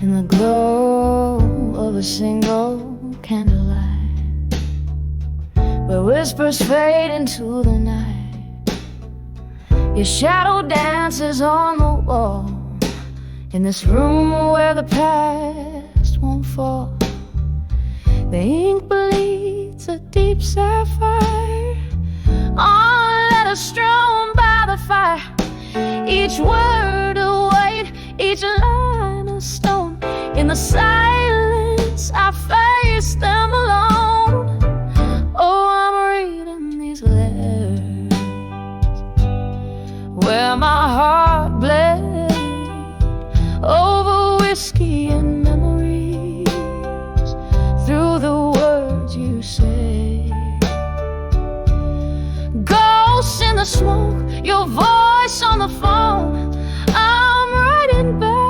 in the glow of a single candlelight, where whispers fade into the night. Your shadow dances on the wall, in this room where the past won't fall. The ink bleeds a deep sapphire on a letter strewn by the fire. Each word a weight, each line a stone. In the silence I face them alone. Oh, I'm reading these letters where my heart bled over whiskey and memories, through the words you say. Ghosts in the smoke, your voice on the phone. I'm writing back,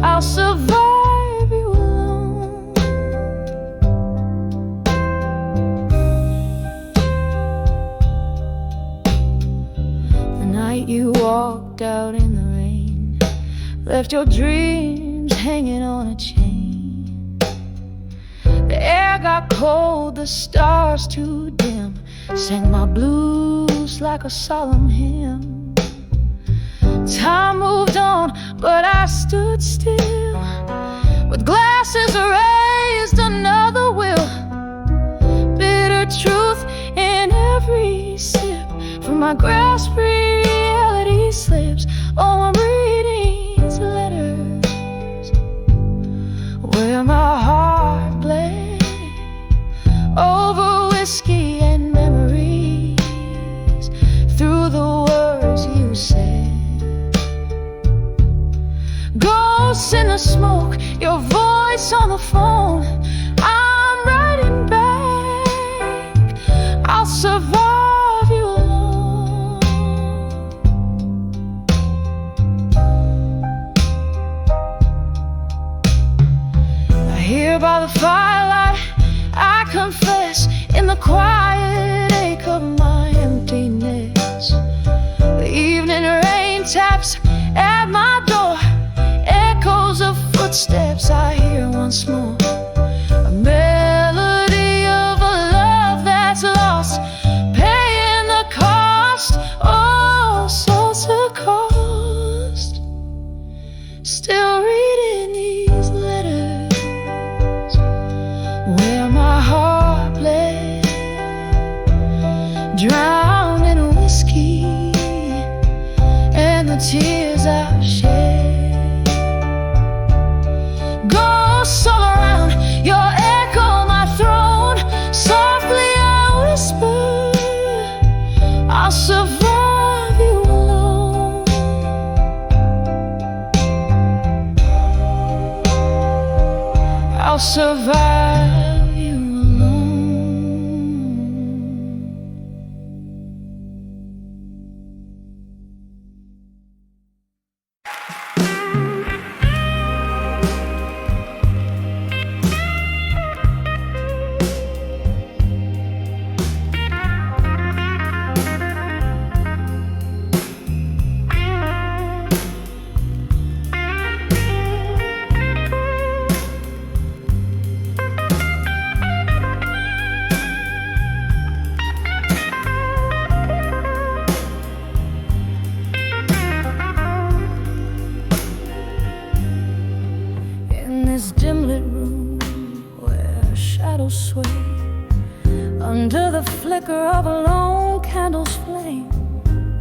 I'll survive you alone. The night you walked out in the rain, left your dreams hanging on a chain. The air got cold, the stars too dim, sang my blues like a solemn hymn. Time moved on, but I stood still, with glasses raised, another will. Bitter truth in every sip, from my grasp reality slips. Oh, I'm reading these letters where my heart bled over whiskey and memories, through the words you said. Ghosts in the smoke, your voice on the phone. I'm writing back, I'll survive you alone. Here by the firelight, I confess, in the quiet ache of my emptiness. The evening rain taps at my door, echoes of footsteps I hear once more. A melody of a love that's lost, paying the cost, oh, such a cost. Still reading these letters where my heart bled, drowned in whiskey and the tears I've shed. Ghosts all around, your echo my throne. Softly I whisper, I'll survive you alone. I'll survive you alone. Sway under the flicker of a lone candle's flame.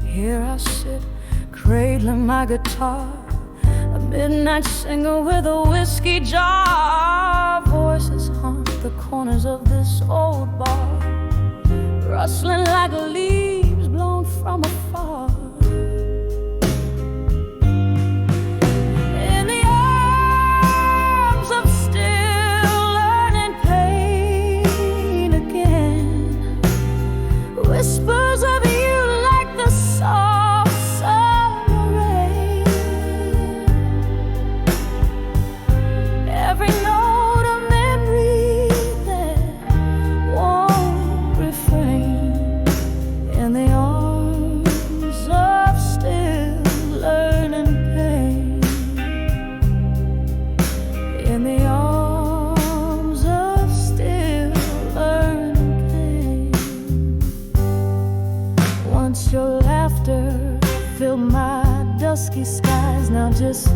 Here I sit, cradling my guitar, a midnight singer with a whiskey jar. Voices haunt the corners of this old bar, rustling like leaves blown from afar. Whispers of you like the soft summer rain. Every note a memory that won't refrain, in the arms of skies, now just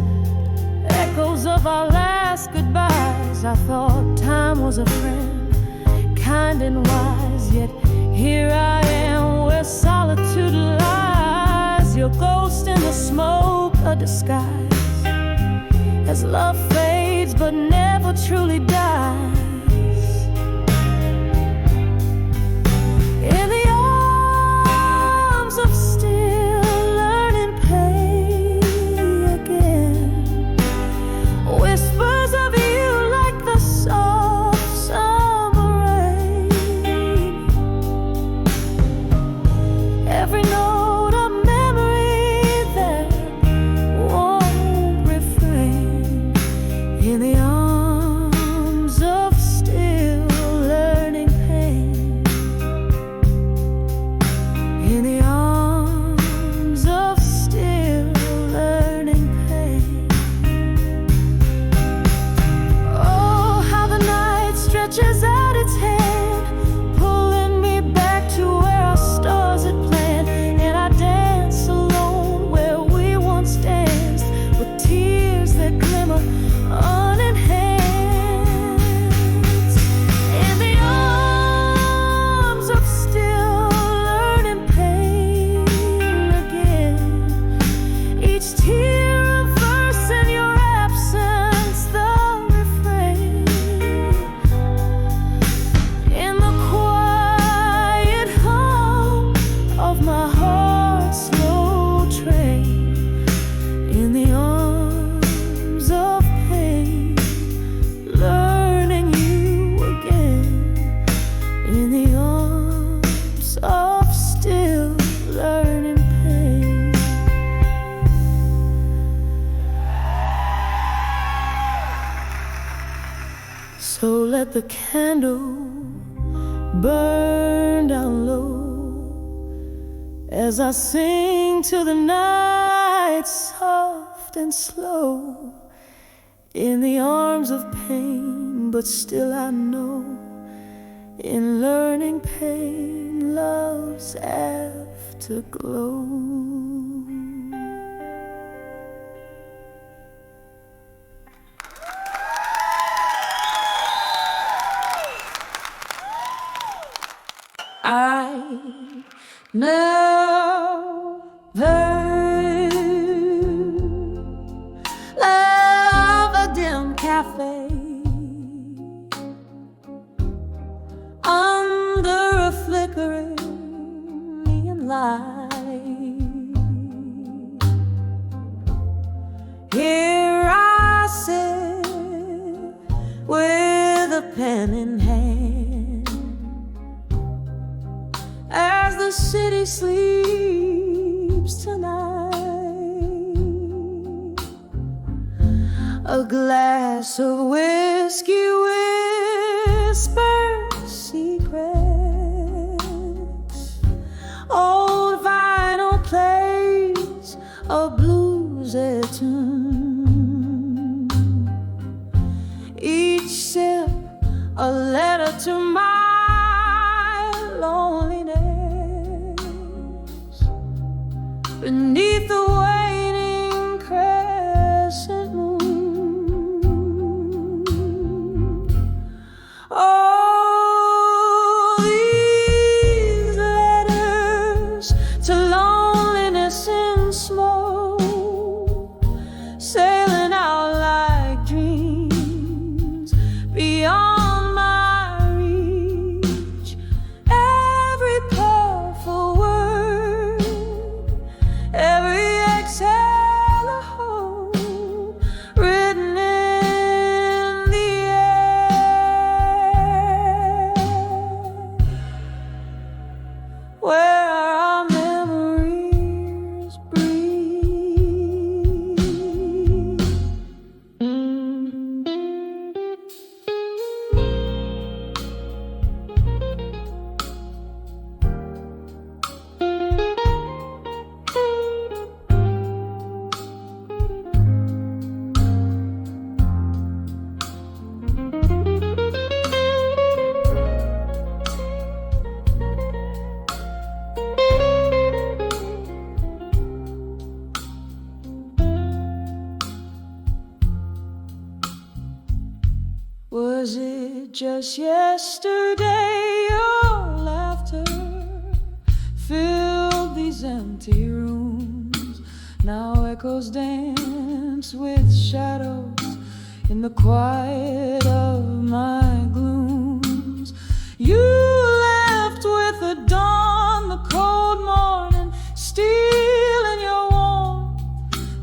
echoes of our last goodbyes. I thought time was a friend, kind and wise, yet here I am where solitude lies. Your ghost in the smoke, a disguise, as love fades but never truly dies. In the arms of still learning pain again, whispers of you like the soft summer rain. Every note a memory that won't refrain. In the arms of still learning pain. In the arms of still learning pain. Oh, how the night stretches out its hand, pulling me back to where our stars had planned. And I dance alone where we once danced, with tears that glimmer unenhanced. In the arms of still learning pain again, each tear a verse in your absence, the refrain. In the quiet hum of my heart's slow train. In the arms of pain, learning you again. In the arms of still learning pain. So let the candle burn down low as I sing to the night, soft and slow. In the arms of pain, but still I know, in learning pain, love's afterglow. I never love a dim cafe under a flickering neon light. Here I sit with a pen in hand, as the city sleeps tonight. A glass of whiskey whispers secrets. Old vinyl plays a blues tune. Each sip a letter to my loneliness. Beneath the waning crescent moon. Oh, these letters to loneliness in smoke, sailing out like dreams beyond my reach. Every powerful word, every exhale a hope, written in the air, where our memories breathe. Was it just yesterday your laughter filled these empty rooms? Now echoes dance with shadows in the quiet of my glooms. You left with the dawn, the cold morning, stealing your warmth,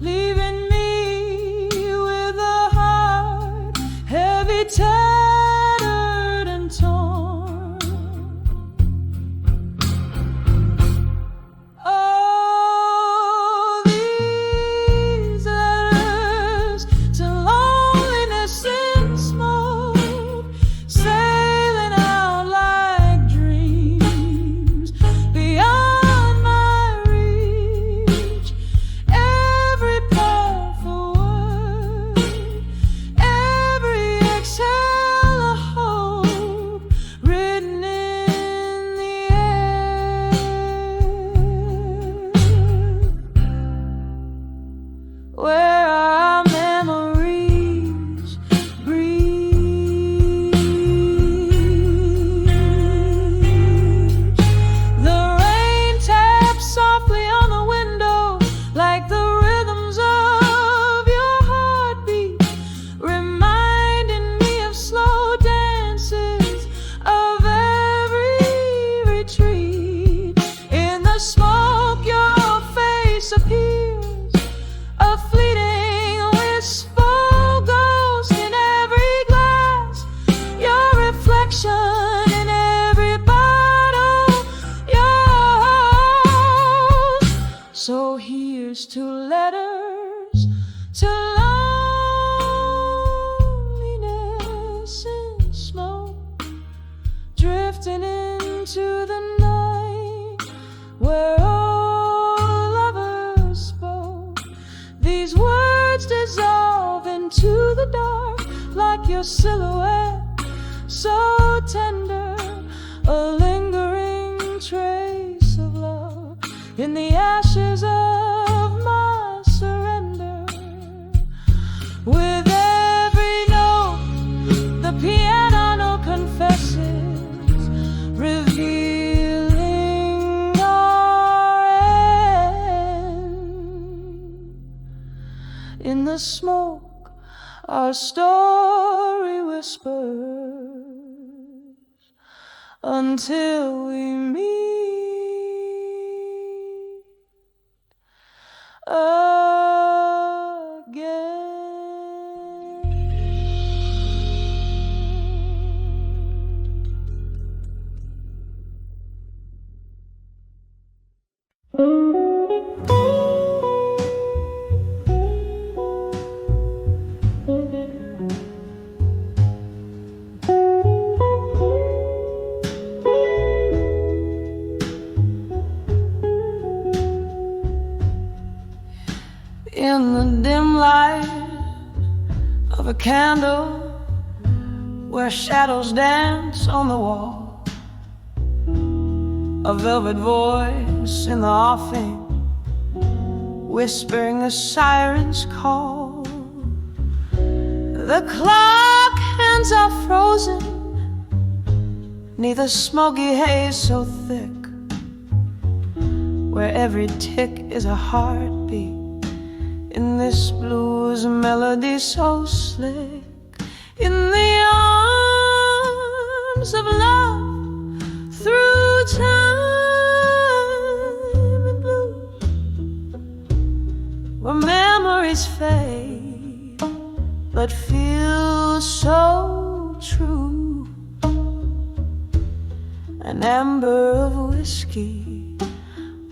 leaving me with a heart heavy, tattered and torn. Oh, these letters to loneliness and smoke, sailing out like dreams beyond my reach. Every powerful word, every exhale a hope written in the air, where our memories breathe. The rain taps softly on the window like the rhythms of your heartbeat, reminding me of slow dances of every retreat. In the smoke your face appears, a fleeting wistful ghost in every glass, your reflection in every bottle, yours. So here's to letters to loneliness and smoke, drifting into the night where all lovers spoke. These words dissolve into the dark like your silhouette, so tender, a lingering trace of love in the ashes of my surrender. With every note, the piano confesses, revealing our end. In the smoke, our story whispers until we meet in the dim light of a candle where shadows dance on the wall. A velvet voice in the offing whispering a siren's call. The clock hands are frozen neath a smoky haze so thick, where every tick is a heartbeat in this blues melody so slick. In the arms of love, through time and blue, where memories fade but feel so true. An amber of whiskey,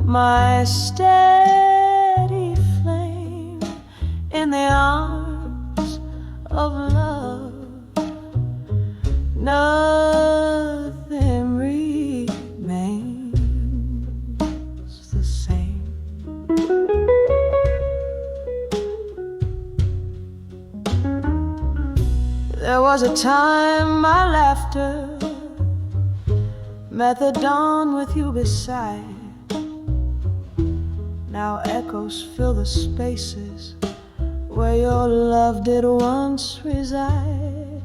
my steady flame in the arms of love. Nothing remains the same. There was a time my laughter met the dawn with you beside. Now echoes fill the spaces where your love did once reside.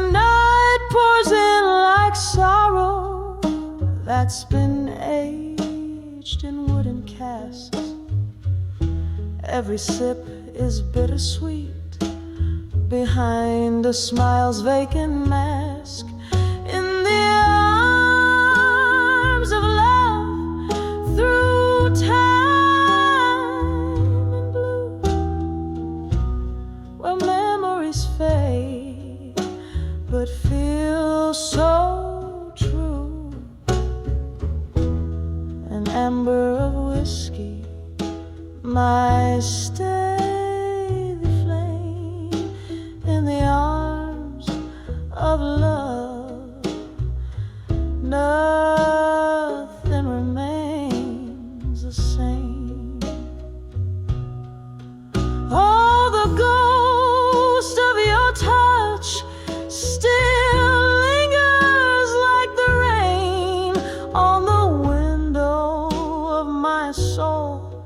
night pours in like sorrow that's been aged in wooden casks. Every sip is bittersweet behind a smile's vacant mask. In the arms of love, through time and blue, where memories fade but feel so true. An amber of whiskey, my steady flame. In the arms of love, nothing remains the same. Oh, the ghost of your touch still lingers like the rain on the window of my soul,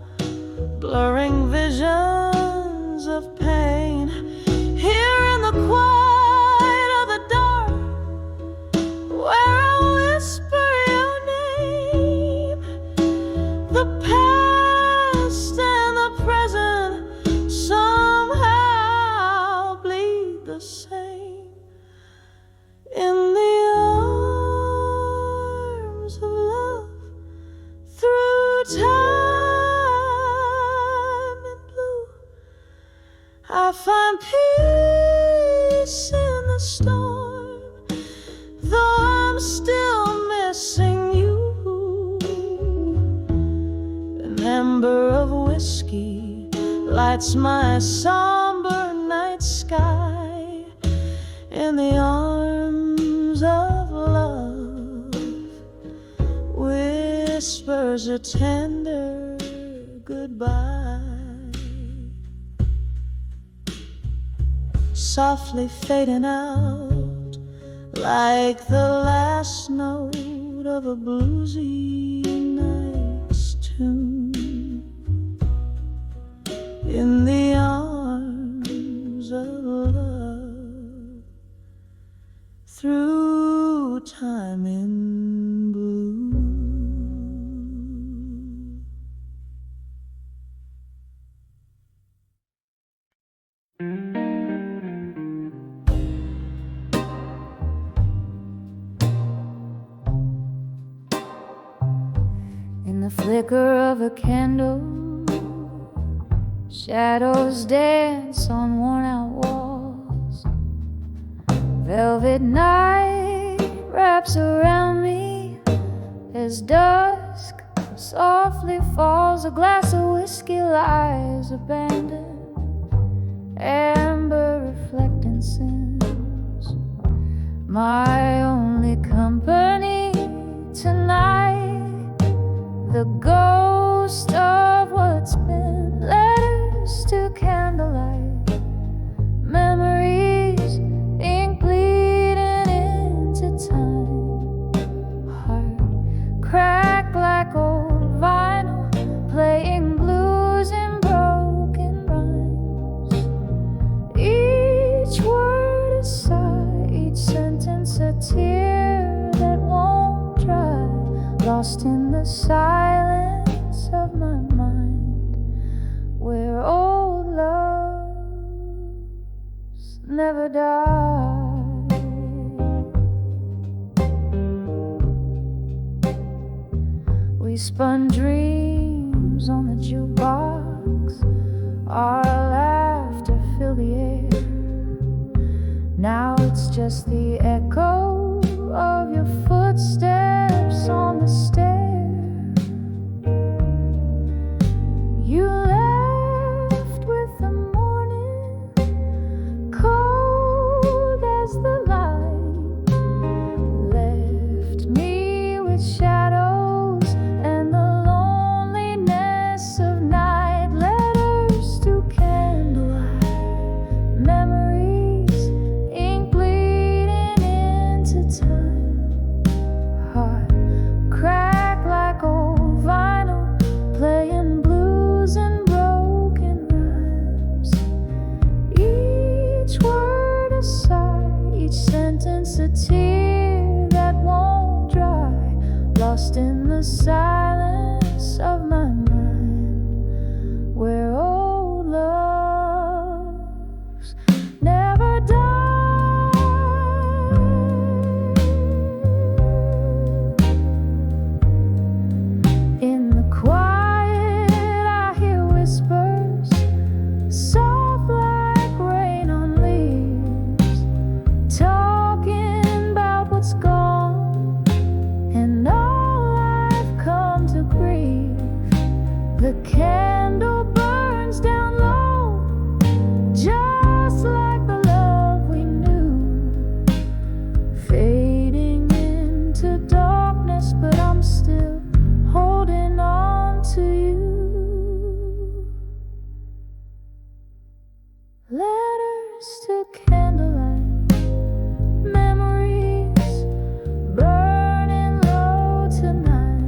blurring visions of pain. Here in the quiet of the dark, where I whisper your name, the past and the present somehow bleed the same. In the arms of love, through time and blue, I find peace in the storm, though I'm still missing you. An ember of whiskey lights my somber night sky. In the arms of love, whispers a tender goodbye. Softly fading out like the last note of a bluesy night's tune. In the arms of love, through time in blue. In the flicker of a candle, shadows dance on worn-out walls. Velvet night wraps around me as dusk softly falls. A glass of whiskey lies abandoned, amber reflecting sins. My only company tonight, the ghost of what's been. Letters to candlelight, memories, ink bleeding into time. Heart cracked like old vinyl, playing blues in broken rhymes. Each word a sigh, each sentence a tear that won't dry, lost in the silence of my mind, where old loves never die. We spun dreams on the jukebox, our laughter filled the air. Now it's just the echo of your footsteps on the stair. You left with the morning, cold as the light, left me with shadows and the loneliness of night. Letters to candlelight, memories, ink bleeding into time. silence of my mind, where old loves never die. In the quiet I hear whispers, soft like rain on leaves, talking about what's gone and all I've come to grieve. The candle burns down low, just like the love we knew, fading into darkness, but I'm still holding on to you. Letters to candlelight, memories burning low tonight.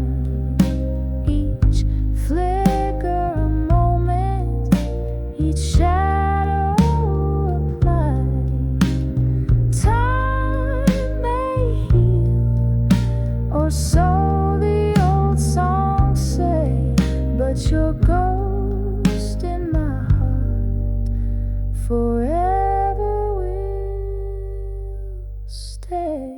Each flicker a moment, each shadow applied. Time may heal, or so the old songs say, but your ghost in my heart forever will stay.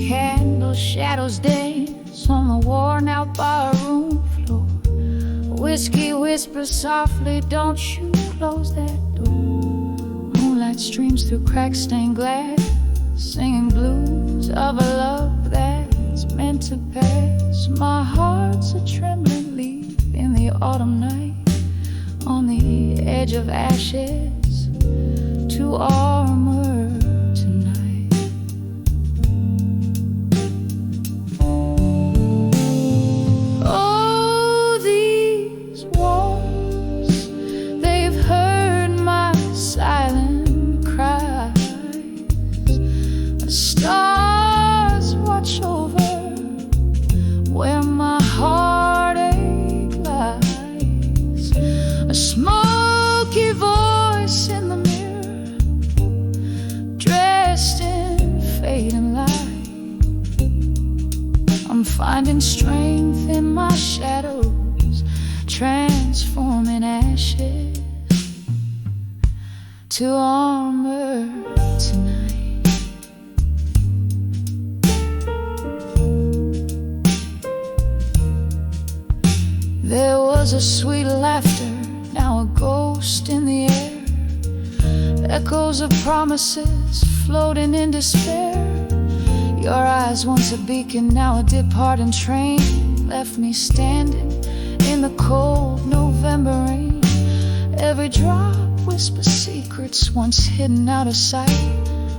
Candle shadows dance on the worn out barroom floor. Whiskey whispers softly, don't you close that door. Moonlight streams through crack-stained glass, singing blues of a love that's meant to pass. My heart's a trembling leaf in the autumn night, on the edge of ashes to armor tonight. Oh, these walls, they've heard my silent cries. The stars watch over where my heartache lies. A smoky voice in the mirror, dressed in fading light. I'm finding strength in my shadows, transforming ashes to armor tonight. There was a sweet laughter, now a ghost in the air. Echoes of promises floating in despair. Your eyes, once a beacon, now a departing train, left me standing in the cold November rain. Every drop whispers secrets once hidden out of sight,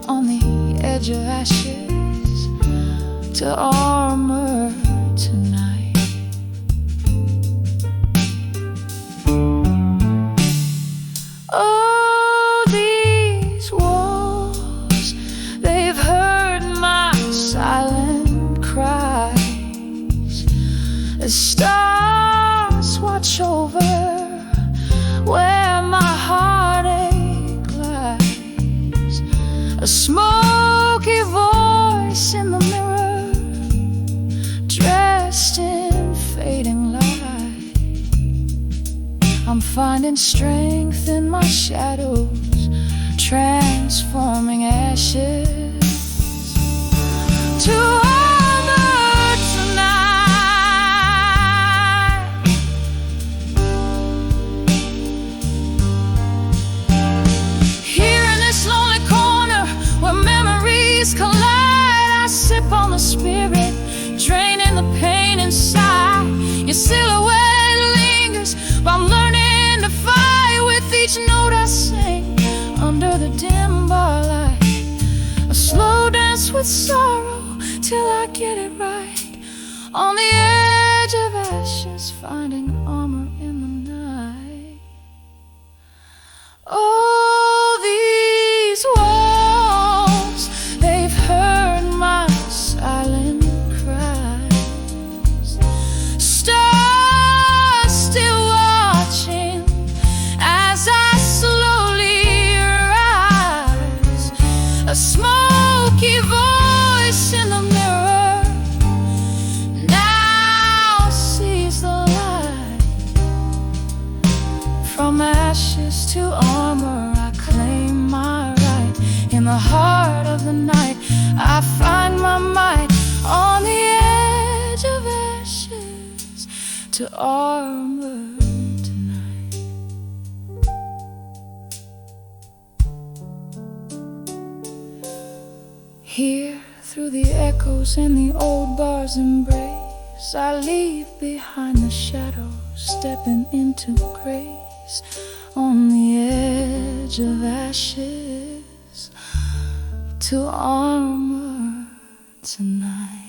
on the edge of ashes to armor tonight. Oh, these walls, they've heard my silent cries. The stars watch over where my heartache lies. A smoky voice in the mirror, dressed in fading light. I'm finding strength in my shadows, transforming ashes to armor tonight. Here in this lonely corner where memories collide, I sip on the spirit, draining the pain inside. Your silhouette lingers, but I'm learning to fight with each note I sing under the dim bar light. A slow dance with sorrow, till I get it right. On the edge of ashes, finding armor in the night. Oh, these walls, they've heard my silent cries. Stars still watching as I slowly rise. A smoky voice in the mirror now sees the light. From ashes to armor, I claim my right. In the heart of the night, I find my might. On the edge of ashes to armor tonight. Here, through the echoes and the old bar's embrace, I leave behind the shadows, stepping into grace. On the edge of ashes to armor tonight.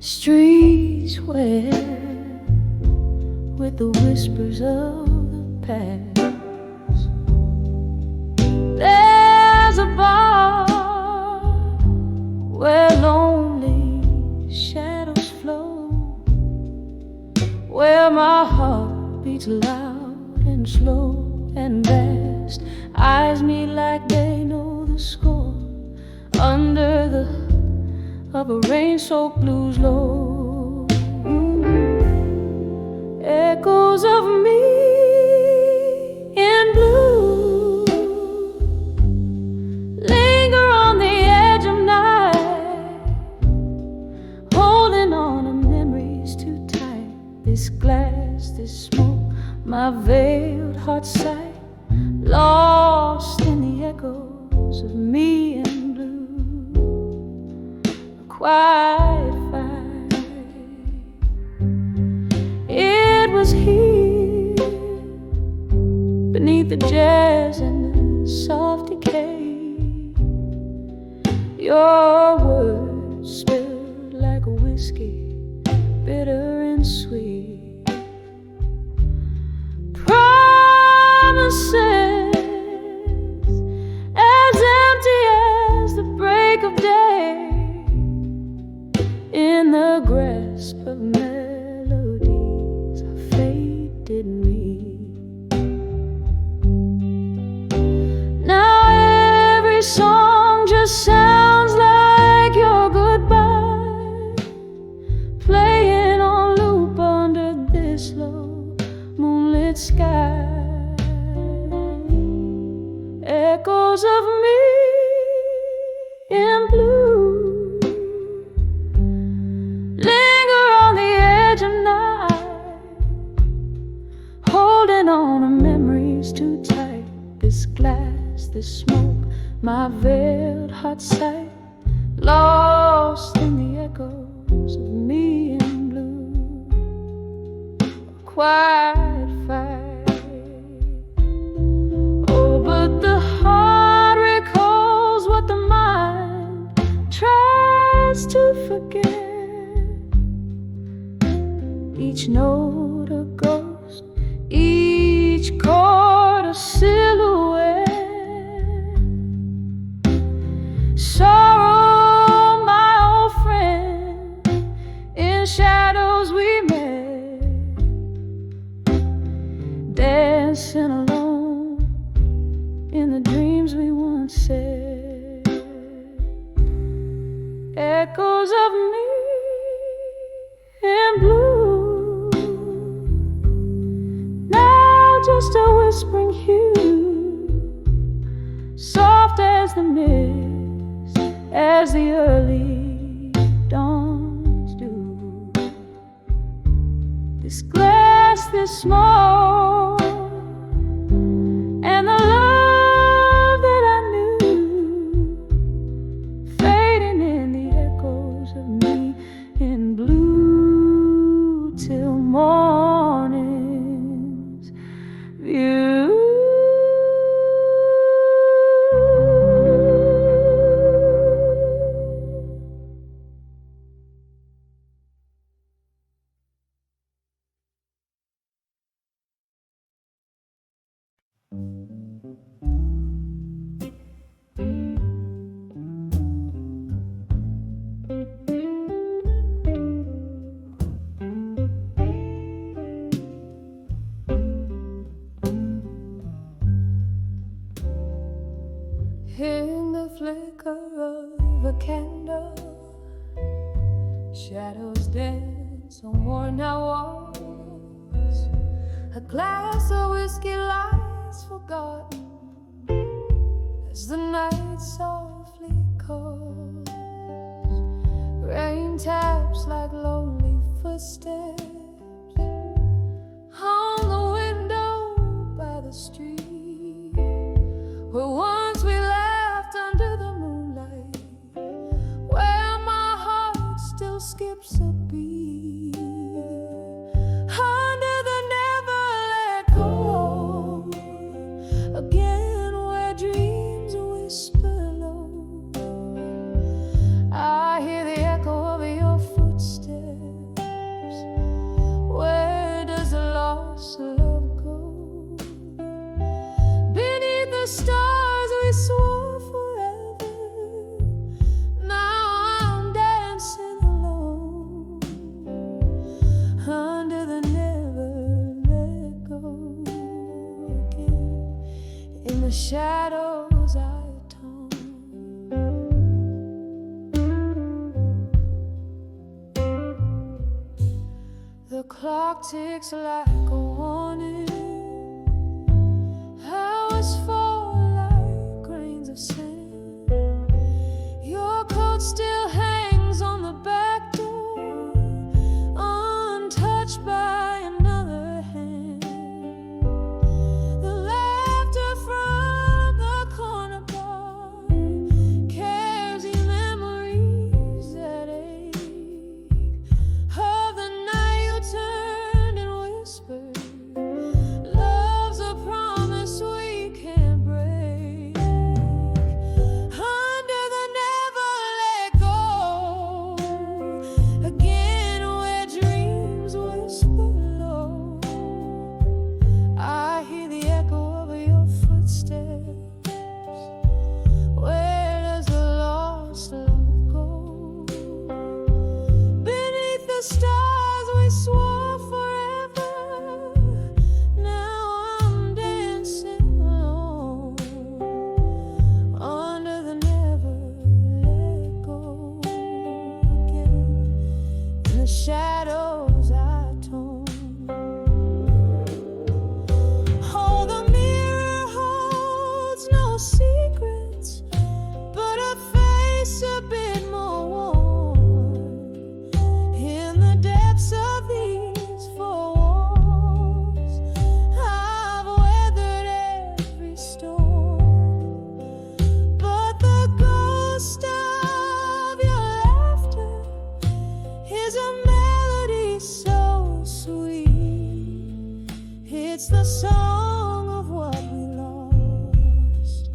Streets wet with the whispers of the past. There's a bar where lonely shadows flow, where my heart beats loud and slow and vast. Eyes meet like they know the score under the of a rain-soaked blues low. Echoes of me in blue linger on the edge of night, holding on to memories too tight. This glass, this smoke, my veiled heart sight, lost in the echoes of me and quiet fight. It was here beneath the jazz and the soft decay. Your words spilled like a whiskey, bitter and sweet. Promises as empty as the break of day, in the grasp of melodies our fate did meet. Now every song just sounds like your goodbye, playing on loop under this low moonlit sky. Echoes of me in blue linger on the edge of night, holding on to memories too tight. This glass, this smoke, my veiled heart sight, lost in the echoes of me in blue. A quiet fight. Oh, but the heart recalls what the mind tries to forget. Each note a ghost, each chord a silhouette. Sorrow, my old friend, in shadows we met, dancing alone in the dreams we once said. Echoes of me in blue. small, and the love that I knew fading in the echoes of me in blue till morning's view. In the flicker of a candle, shadows dance on worn-out walls. A glass of whiskey lies forgotten as the night softly calls. Rain taps like lonely footsteps on the window by the street where once we laughed under the moonlight, where my heart still skips a beat, under the never let go, again where dreams whisper low. I hear the echo of your footsteps. Where does the lost love go? Beneath the stars we swore forever, now I'm dancing alone, under the never let go again. In the shadows I atone. The clock ticks like a warning. Hours fall like grains of sand. Your coat still hangs on the back door, untouched by another hand. The laughter from the corner bar carries you memories that ache of the night you turned and whispered. Love's a promise we can't break, under the never let go, again where dreams whisper low. I hear the echo of your footsteps. Where does the lost love go? Beneath the stars we swore forever, now I'm dancing alone, under the never let go again. In the shadows I atone. Oh, the mirror holds no secrets, but a face a bit more worn. In the depths of these four walls, I've weathered every storm, but the ghost of your laughter is a melody so sweet. It's the song of what we lost,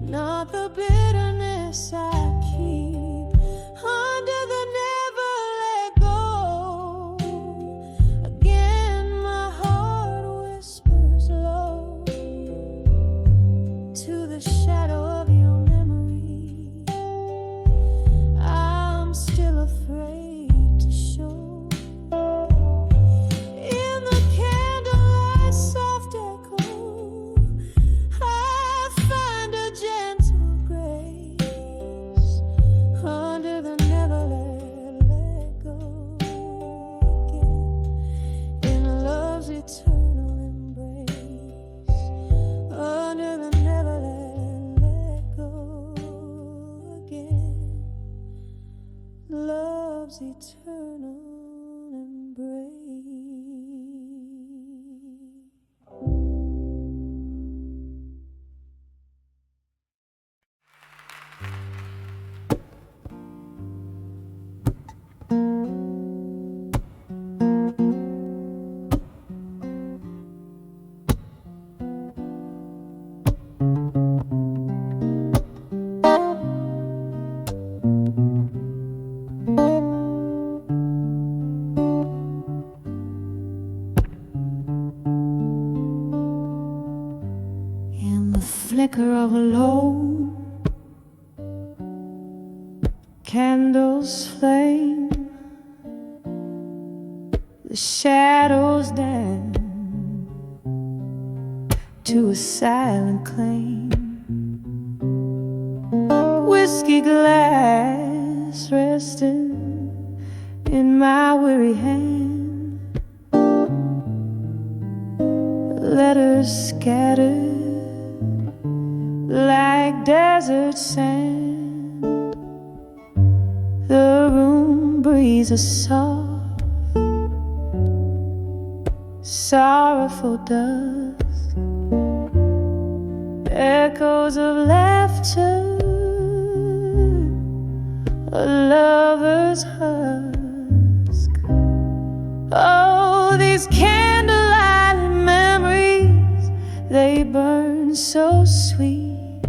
not the bitterness I keep, under the never let go. Again my heart whispers low to the shadow of your memory. I'm still afraid to show. In the candlelight soft echo, I find a gentle grace, under the never let go again. In love's eternal embrace, under the never let go again. Love. love's eternal embrace. candles flame, the shadows dance to a silent claim. Whiskey glass resting in my weary hand, letters scattered like desert sand. The room breathes a soft, sorrowful dust, echoes of laughter, a lover's husk. Oh, these candlelight memories, they burn so sweet,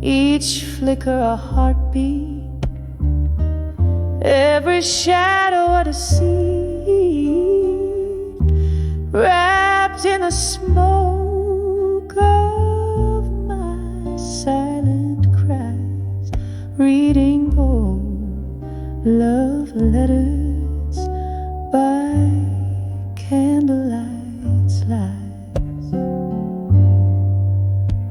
each flicker a heartbeat, every shadow a deceit, wrapped in the smoke of my silent cries, reading old love letters by candlelight's lights.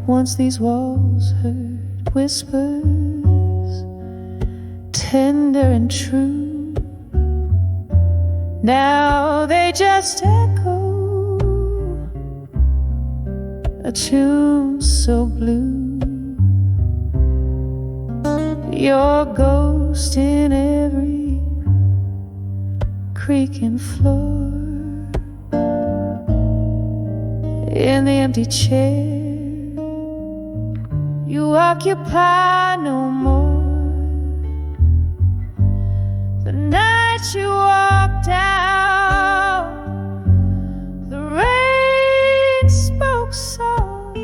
Once these walls heard whispers, tender and true. Now they just echo a tune so blue. Your ghost in every creaking floor, in the empty chair you occupy no more. The night you walked out, the rain spoke soft,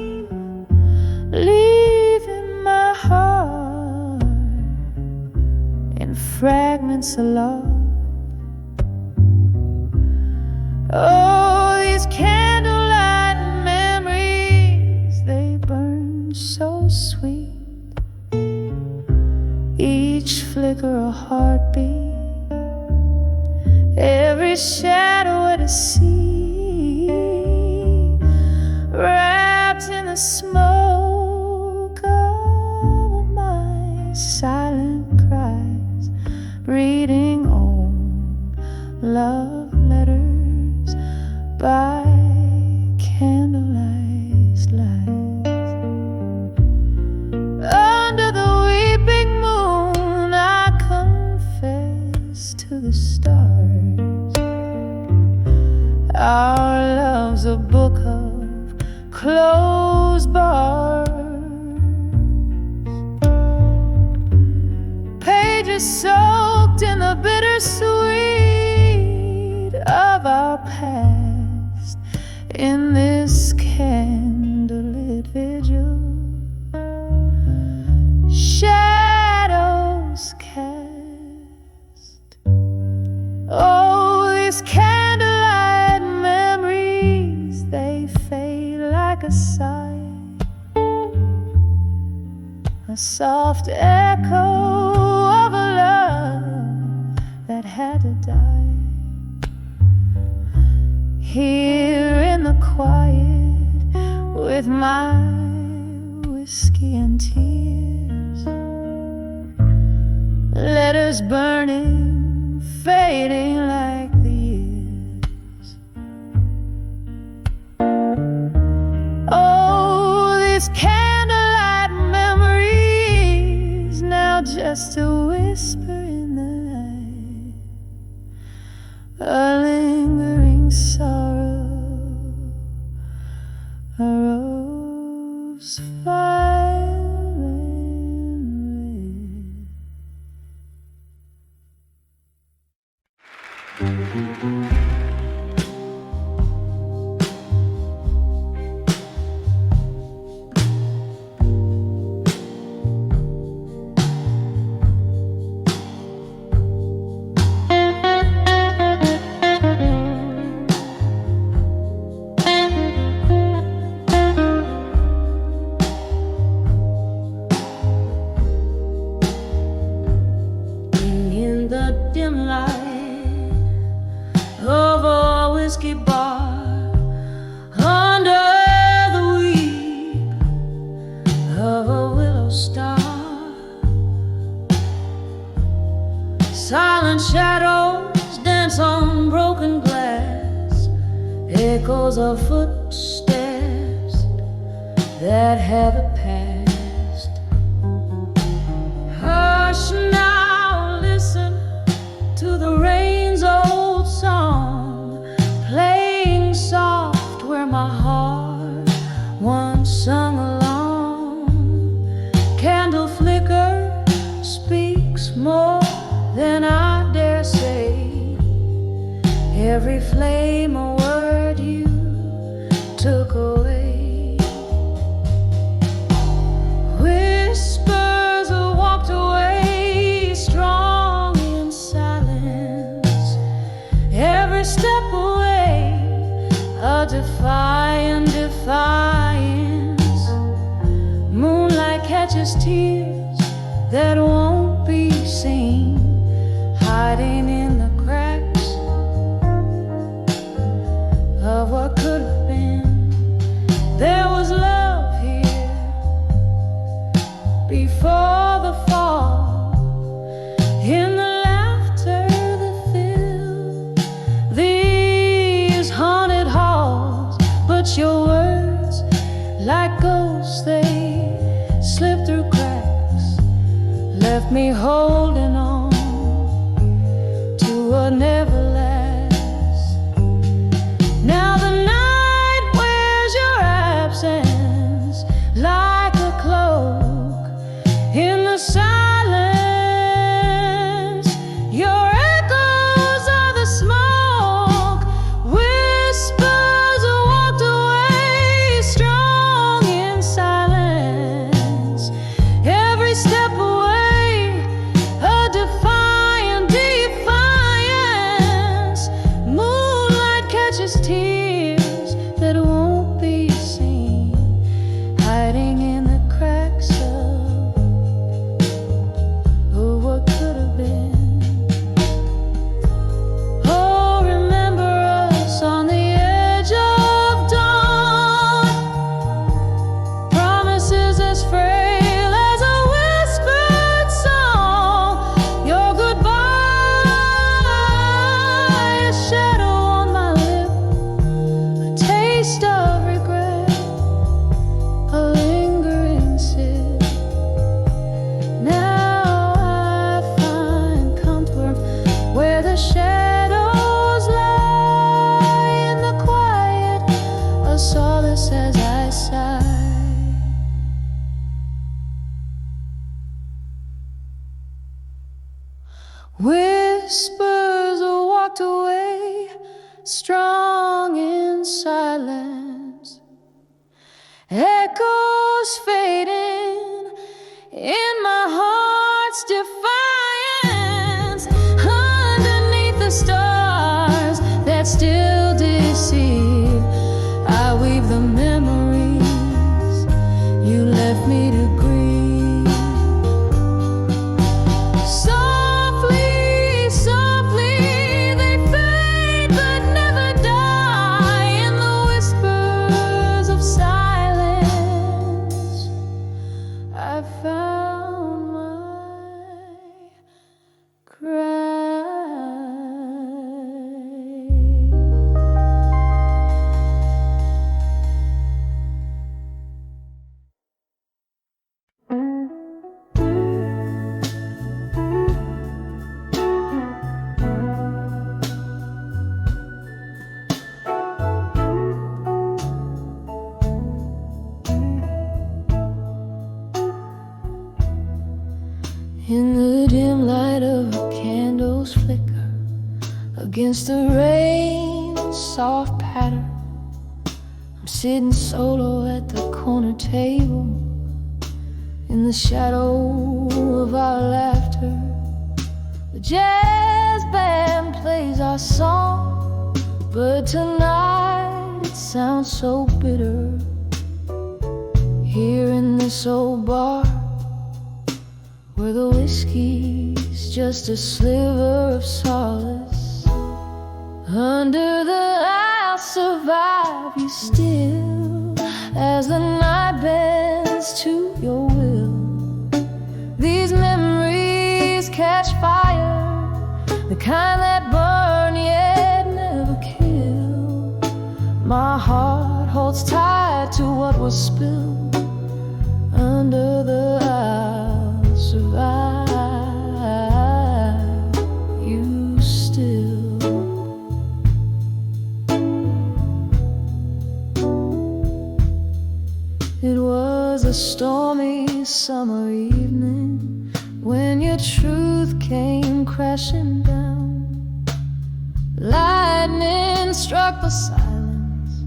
leaving my heart in fragments aloft. Oh, these candlelight memories, they burn so sweet, each flicker a heartbeat, every shadow a deceit, wrapped in the smoke of my silent cries, reading old love letters by candlelight's lights. Under the weeping moon I confess to the stars, our love's a book of closed bars, pages soaked in the bittersweet of our past. In this candlelit vigil, shadows cast. Oh, these candlelight memories, they fade like a sigh, a soft echo of a love that had to die. Here in the quiet, with my whiskey and tears, letters burning, fading like the years. Oh, these candlelight memories, now just a whisper in the night, a lingering sorrow, a rose violin red. Silent shadows dance on broken glass, echoes of footsteps that haven't passed. Hush now, listen to the rain's old song, playing soft where my heart once sung along. Candle flicker speaks more than I dare say. Every flame a word you took away. Whispers walked away, strong in silence. Every step away, a defiant defiance. Moonlight catches tears that won't be seen, hiding in the cracks of what could have been. There was love here before the fall, in the laughter that filled these haunted halls. But your words, like ghosts, they slipped through cracks, left me holding on to what never lasts. Now the night wears your absence like a cloak in the silence. Your echoes are the smoke. Whispers walked away, strong in silence. Every step away, a defiant defiance. Moonlight catches tears that won't be seen, hiding in the cracks of what could have been. Oh, remember us on the edge of dawn, promises as frail as a whispered song. Your goodbye, a shadow on my lip, a taste of regret, a lingering sip. Now I find comfort where the shadows lie, in the quiet, a solace as I sigh. Whispers walked away, strong in silence. Echoes fading in my heart's defiance. Underneath the stars that still deceive, I weave the memories you left me to grieve. Softly, softly, they fade but never die in the whispers of silence. I found my cry. In the dim light of a candle's flicker, against the rain's soft patter, I'm sitting solo at the corner table, in the shadow of our laughter. The jazz band plays our song, but tonight it sounds so bitter. Here in this old bar, where the whiskey's just a sliver of solace, under the I'll survive you still, as the night bends to your will. These memories catch fire the kind that burn yet never kill. My heart holds tight to what was spilled under the I'll survive you still. It was a stormy summer evening when your truth came crashing down. Lightning struck the silence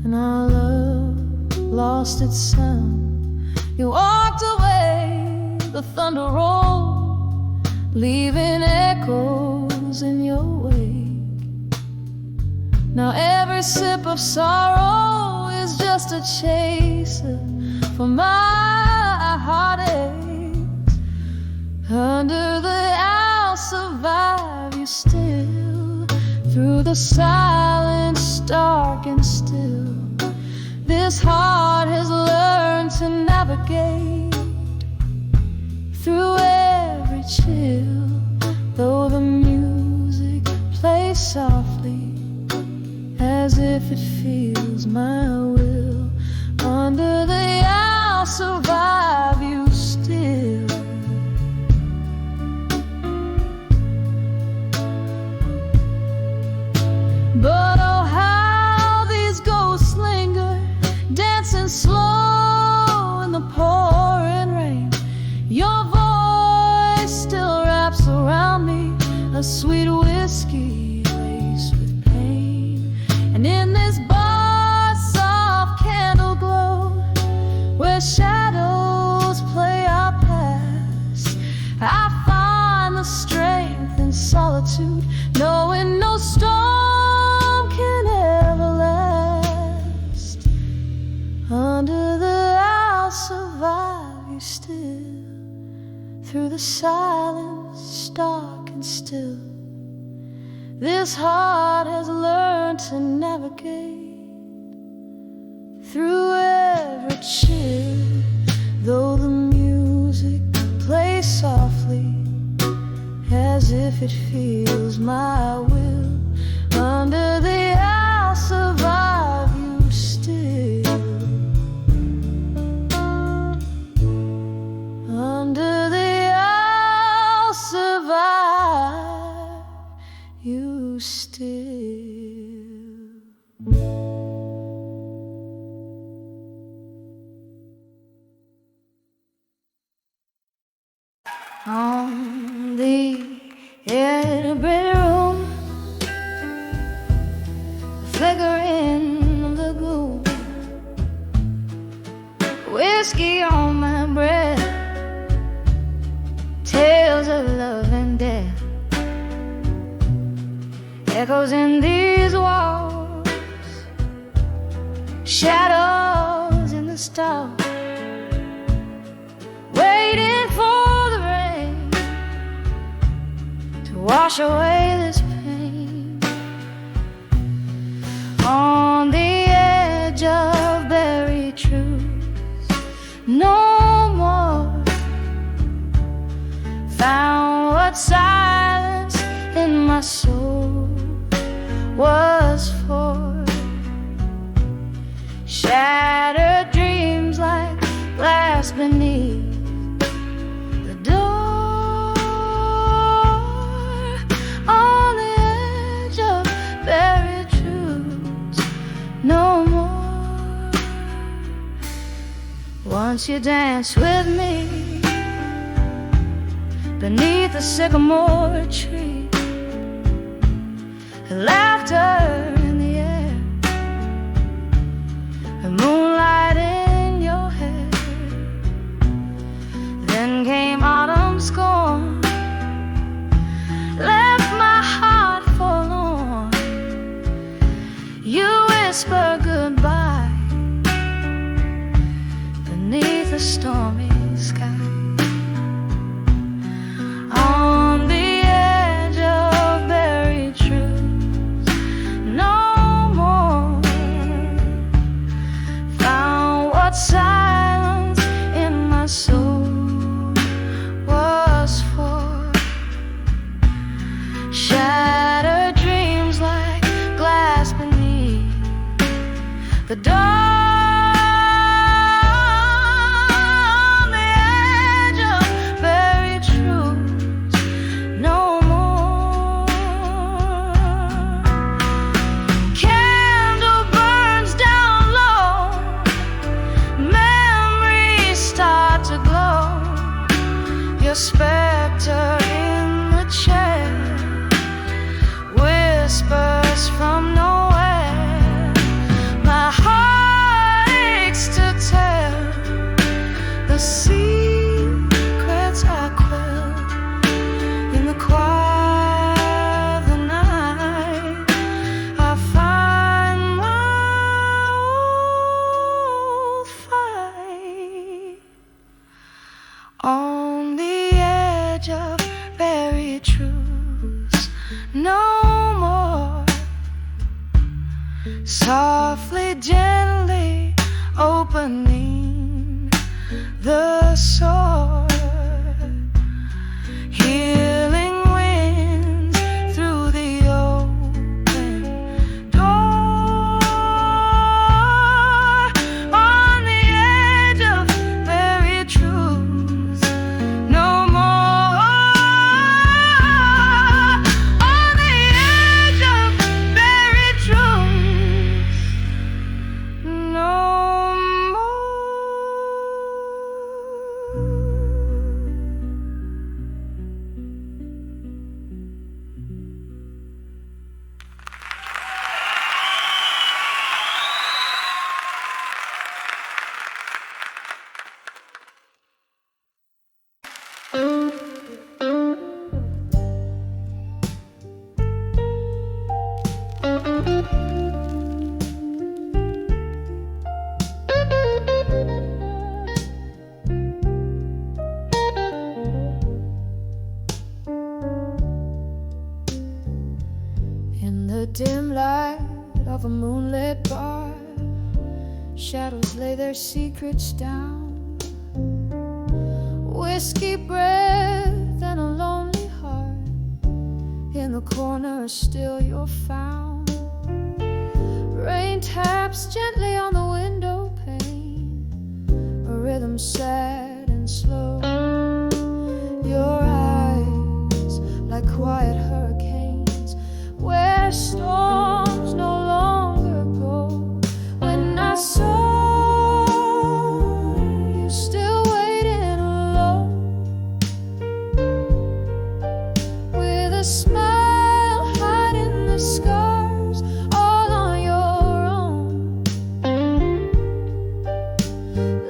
and our love lost its sound. You walked away, the thunder rolled, leaving echoes in your wake. Now every sip of sorrow is just a chaser for my heartaches. Under the I'll survive you still, through the silence dark and still. This heart has learned to navigate through every chill. Though the music plays softly as if it feels my will, under the I'll survive you still. But oh, how these ghosts linger, dancing slow in the pouring rain. Your voice still wraps around me, a sweet whiskey laced with pain. And in this bar, soft candle glow, where shadows play our past, I find the strength in solitude, knowing no storm can ever last. Under the I'll survive you still, through the silence dark and still. This heart has learned to navigate through every chill. Though the music plays softly as if it feels my will, under the I'll survive you still. Under the I'll survive you still. On the edge of the room, flicker in the gloom, whiskey on my breath, tales of love and death, echoes in these walls, shadows in the stars, waiting for the rain to wash away this pain. On the edge of buried truths, no more found what silence in my soul was for. Shattered dreams like glass beneath the door. On the edge of buried truths, no more. Once you danced with me beneath the sycamore tree, laughter in the air, the moonlight in your hair. Then came autumn scorn, left my heart forlorn. You whisper goodbye beneath a stormy sky. On the edge of buried truths, the door on the edge of very truth. No more. Candle burns down low, memories start to glow. Your specter in the chair whispers from nowhere. My heart aches to tell the secrets I quell in the quiet of the night. I find my old fight on the edge of buried truths. No more. Softly, gently opening the sword. Healing winds through the open door. On the edge of buried truths. No more. On the edge of buried truths. No more. In the dim light of a moonlit bar, shadows lay their secrets down. Whiskey breath and a lonely heart. In the corner still you're found. Rain taps gently on the window pane, a rhythm sad and slow. Your eyes like quiet hurricanes where storms no longer go. When I saw you still waiting alone, with a smile hiding the scars all on your own.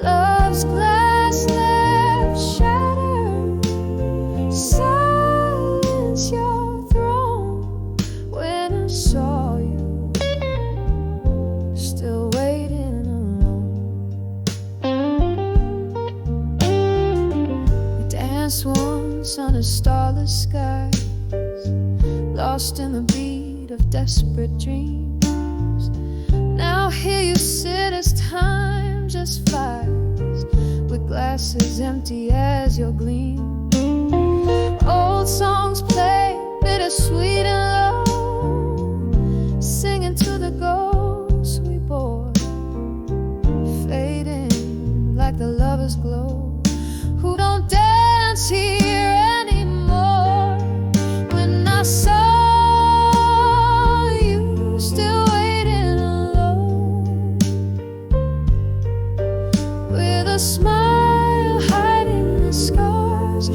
Love's glass left shattered, silence your throne. When I saw you still waiting alone. We danced once under starless skies, lost in the beat of desperate dreams. Now here you sit as time just flies, with glasses empty as your gleam. Old songs play, bittersweet and low, singing to the ghosts we bore, fading like the lover's glow, who don't dance here anymore. When I saw you still waiting alone, with a smile hiding the scars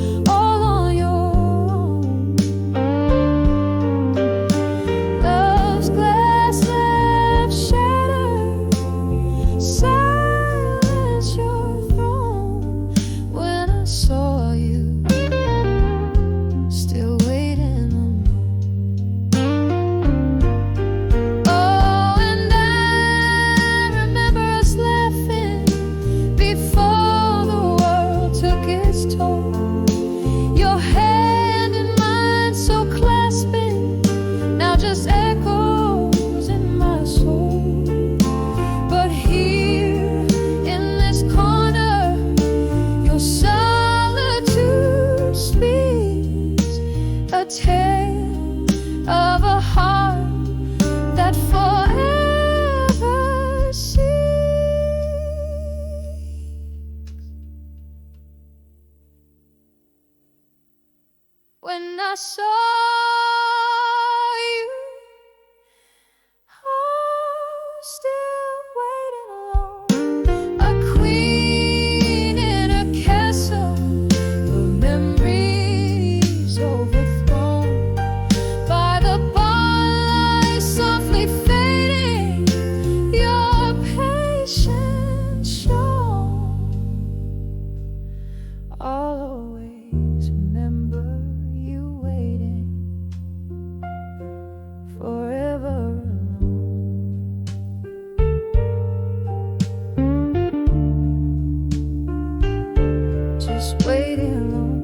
when I saw you. Oh, still waiting alone, a queen in a castle, her memories overthrown by the bonlight softly fading. Your patience shown. I'll always remember you waiting forever alone. Just waiting alone.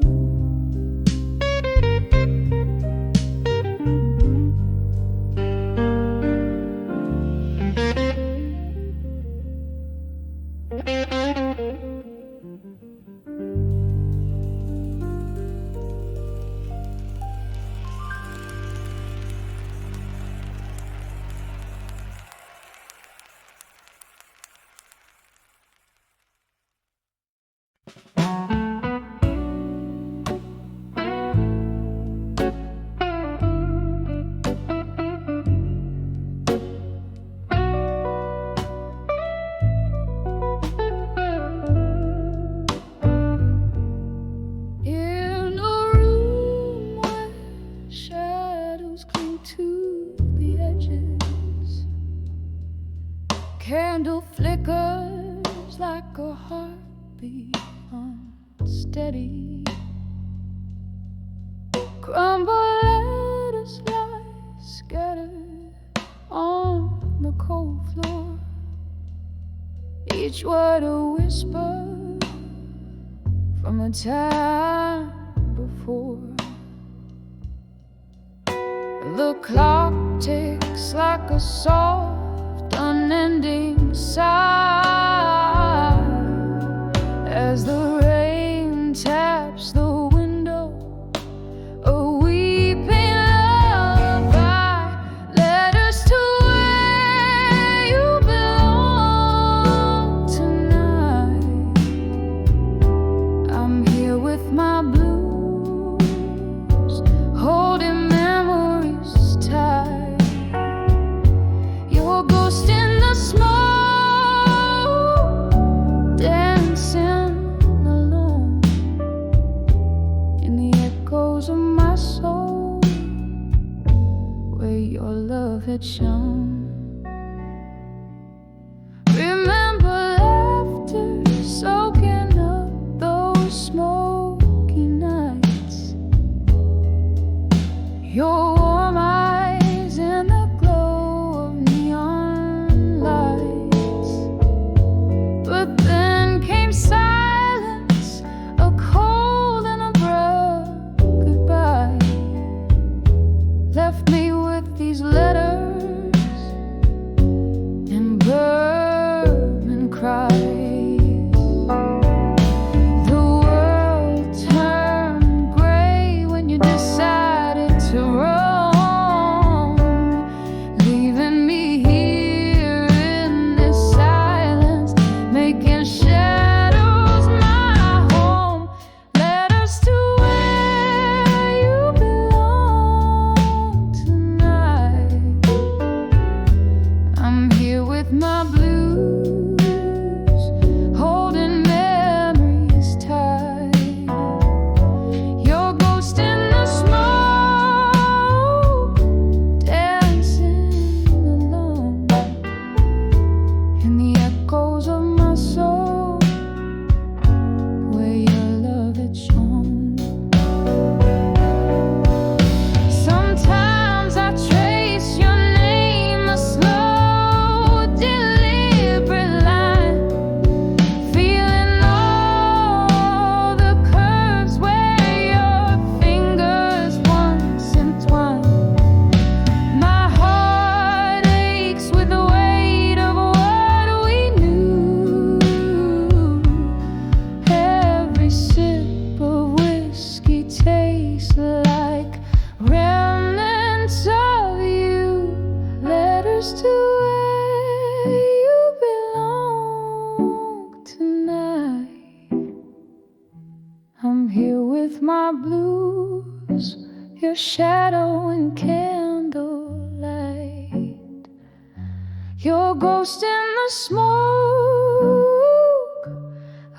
In a room where shadows cling to the edges, candle flickers like a heartbeat unsteady. Crumbled letters lie scattered on the cold floor, each word a whisper from a time before. The clock ticks like a soft, unending sigh as the rain taps the window, a weeping lullaby. Letters to where you belong tonight. I'm here with my blues, holding memories tight. Your ghost in the smoke, dancing alone in the echoes of my soul, where your love had shone. Remember laughter soaking up those smoky nights, your warm eyes in the glow of neon lights. But then came silence, a cold and abrupt goodbye. Left me with these letters and burning cries. The world turned gray when you decided to roam, leaving me here in this silence, making shadows my home. Letters to where you belong tonight. I'm here with my blues, holding memories tight. Your ghost in the smoke, dancing alone in the echoes of my soul, where your love had shone. Sometimes I trace your name, a slow, deliberate line, feeling all the curves where your fingers once entwined. My heart aches with the weight of what we knew. Every sip of whiskey tastes like remnants of you. Letters to where you belong tonight. I'm here with my blues, was your shadow in candlelight, your ghost in the smoke,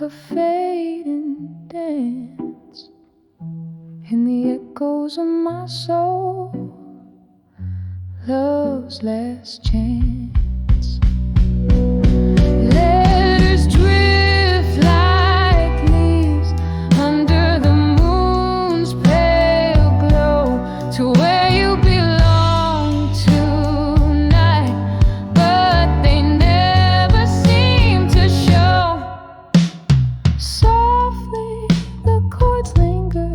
a fading dance in the echoes of my soul, love's last chance. Letters drift like leaves under the moon's pale glow to where you belong tonight, but they never seem to show. Softly the chords linger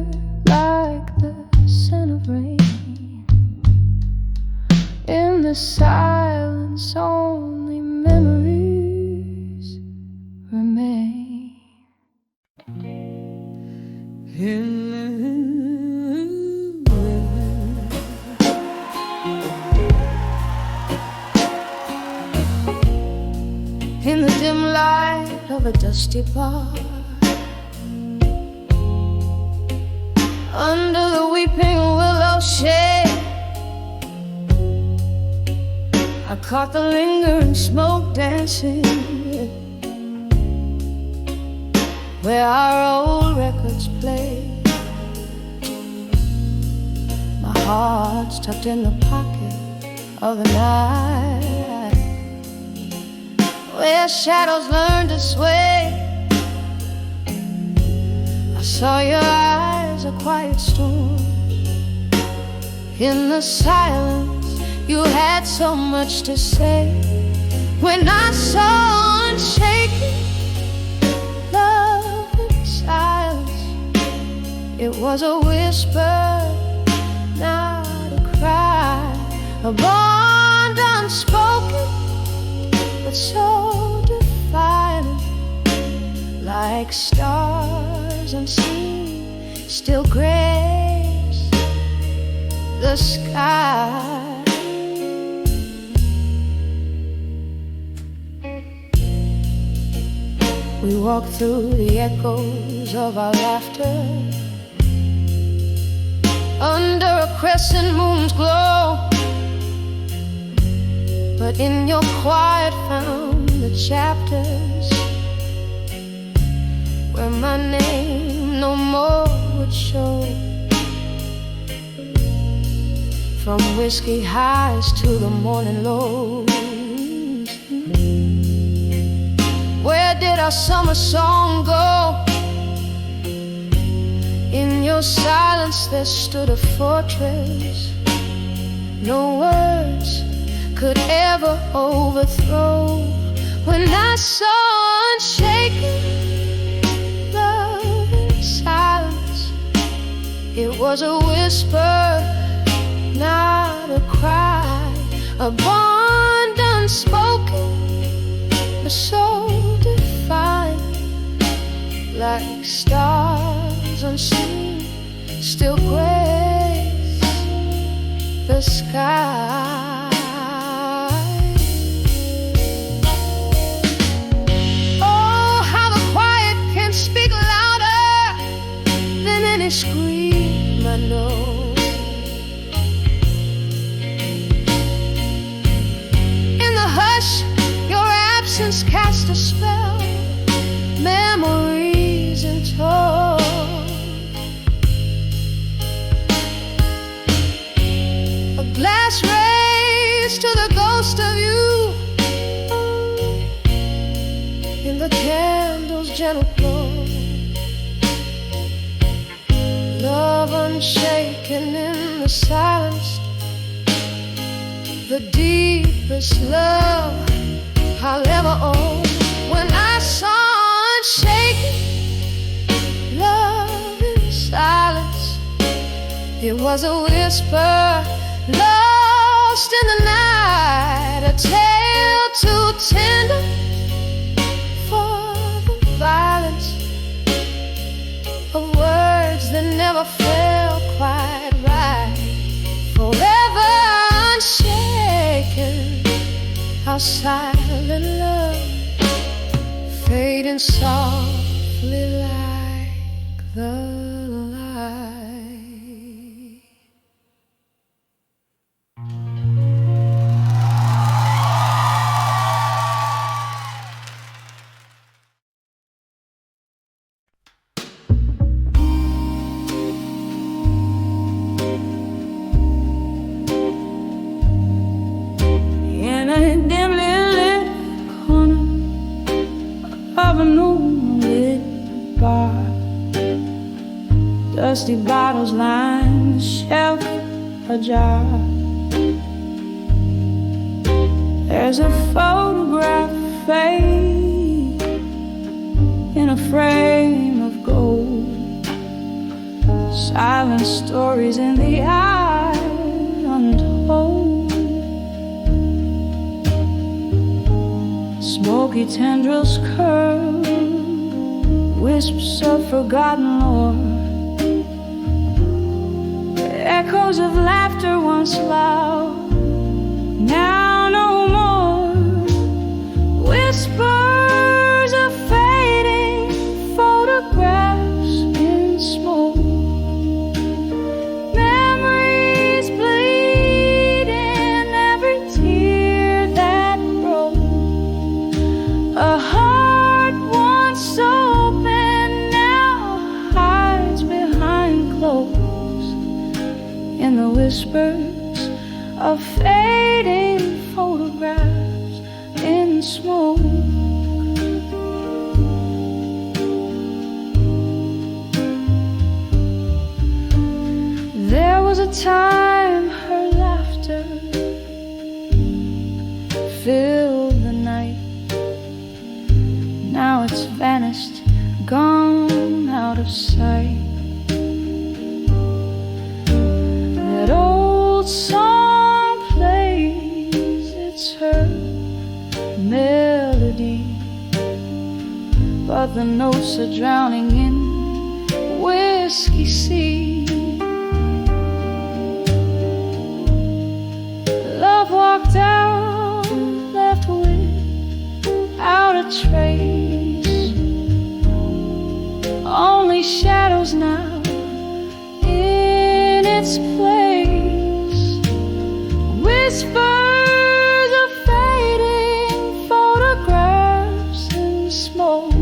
like the scent of rain. In the silence only memories remain. In the dim light of a dusty bar, under the weeping willow shade, I caught the lingering smoke dancing where our old records play. My heart's tucked in the pocket of the night, where shadows learn to sway. I saw your eyes, a quiet storm. In the silence you had so much to say. When I saw unshaken love in silence, it was a whisper, not a cry, a bond unspoken, but so defiant, like stars unseen, still grace the sky. We walked through the echoes of our laughter under a crescent moon's glow, but in your quiet found the chapters where my name no more would show. From whiskey highs to the morning lows, where did our summer song go? In your silence there stood a fortress no words could ever overthrow. When I saw unshaken love in silence, it was a whisper, not a cry, a bond unspoken, but so defined, like stars unseen, still grace the sky. Oh, how the quiet can speak louder than any scream I know. Your absence cast a spell, memories in tow. A glass raised to the ghost of you in the candle's gentle glow. Love unshaken in the silence, the deepest love I'll ever own. When I saw unshaken love in silence, it was a whisper lost in the night, a tale too tender for the violence of words that never felt quite right. Forever unshaken, our silent love fading softly like the light. dusty bottles line the shelf ajar. There's a photograph fade in a frame of gold, silent stories in the eye untold. Smoky tendrils curl, wisps of forgotten lore, echoes of laughter once loud, now no more. Whispers of fading photographs in smoke, memories bleed in every tear that broke. A heart once open now hides behind clothes in the whispers of fading photographs in smoke. There was a time her laughter filled the night. Now it's vanished, gone out of sight. That old song plays, it's her melody, but the notes are drowning in whiskey sea. Love walked out, left without a trace, only shadows now in its place. Whispers of fading photographs in smoke,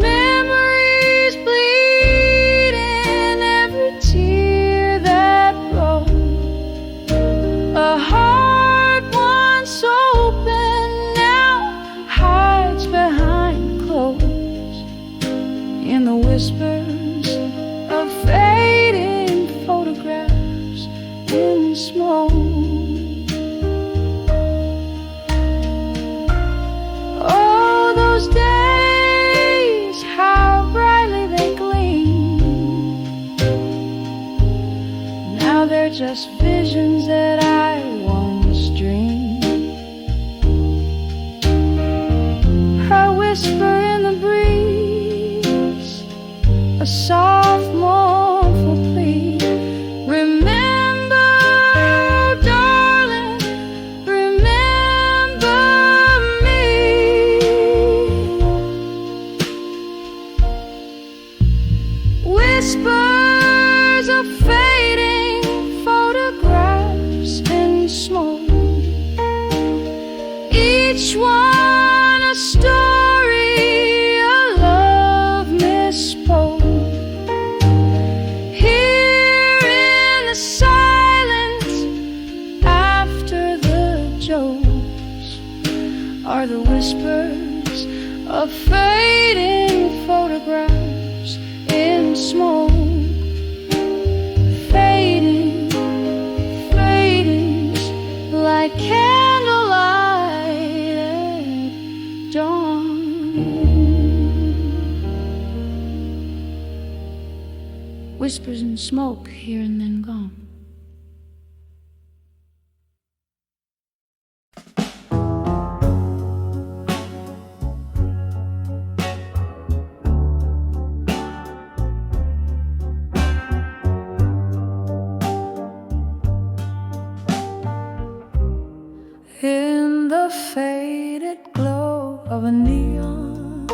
memories bleed in every tear that broke. A heart once open now hides behind clothes in the whispers of fading photographs in smoke. Oh, those days, how brightly they gleam. Now they're just visions that I once dreamed. Her whisper in the breeze, a soft mournful plea. Remember, darling, remember me. Whispers of fading photographs in smoke, each one a story, a love misspoke. Here in the silence after the jokes are the whispers of fading photographs in smoke. Fading, fading like candlelight at dawn. Whispers and smoke here and then gone. In the faded glow of a neon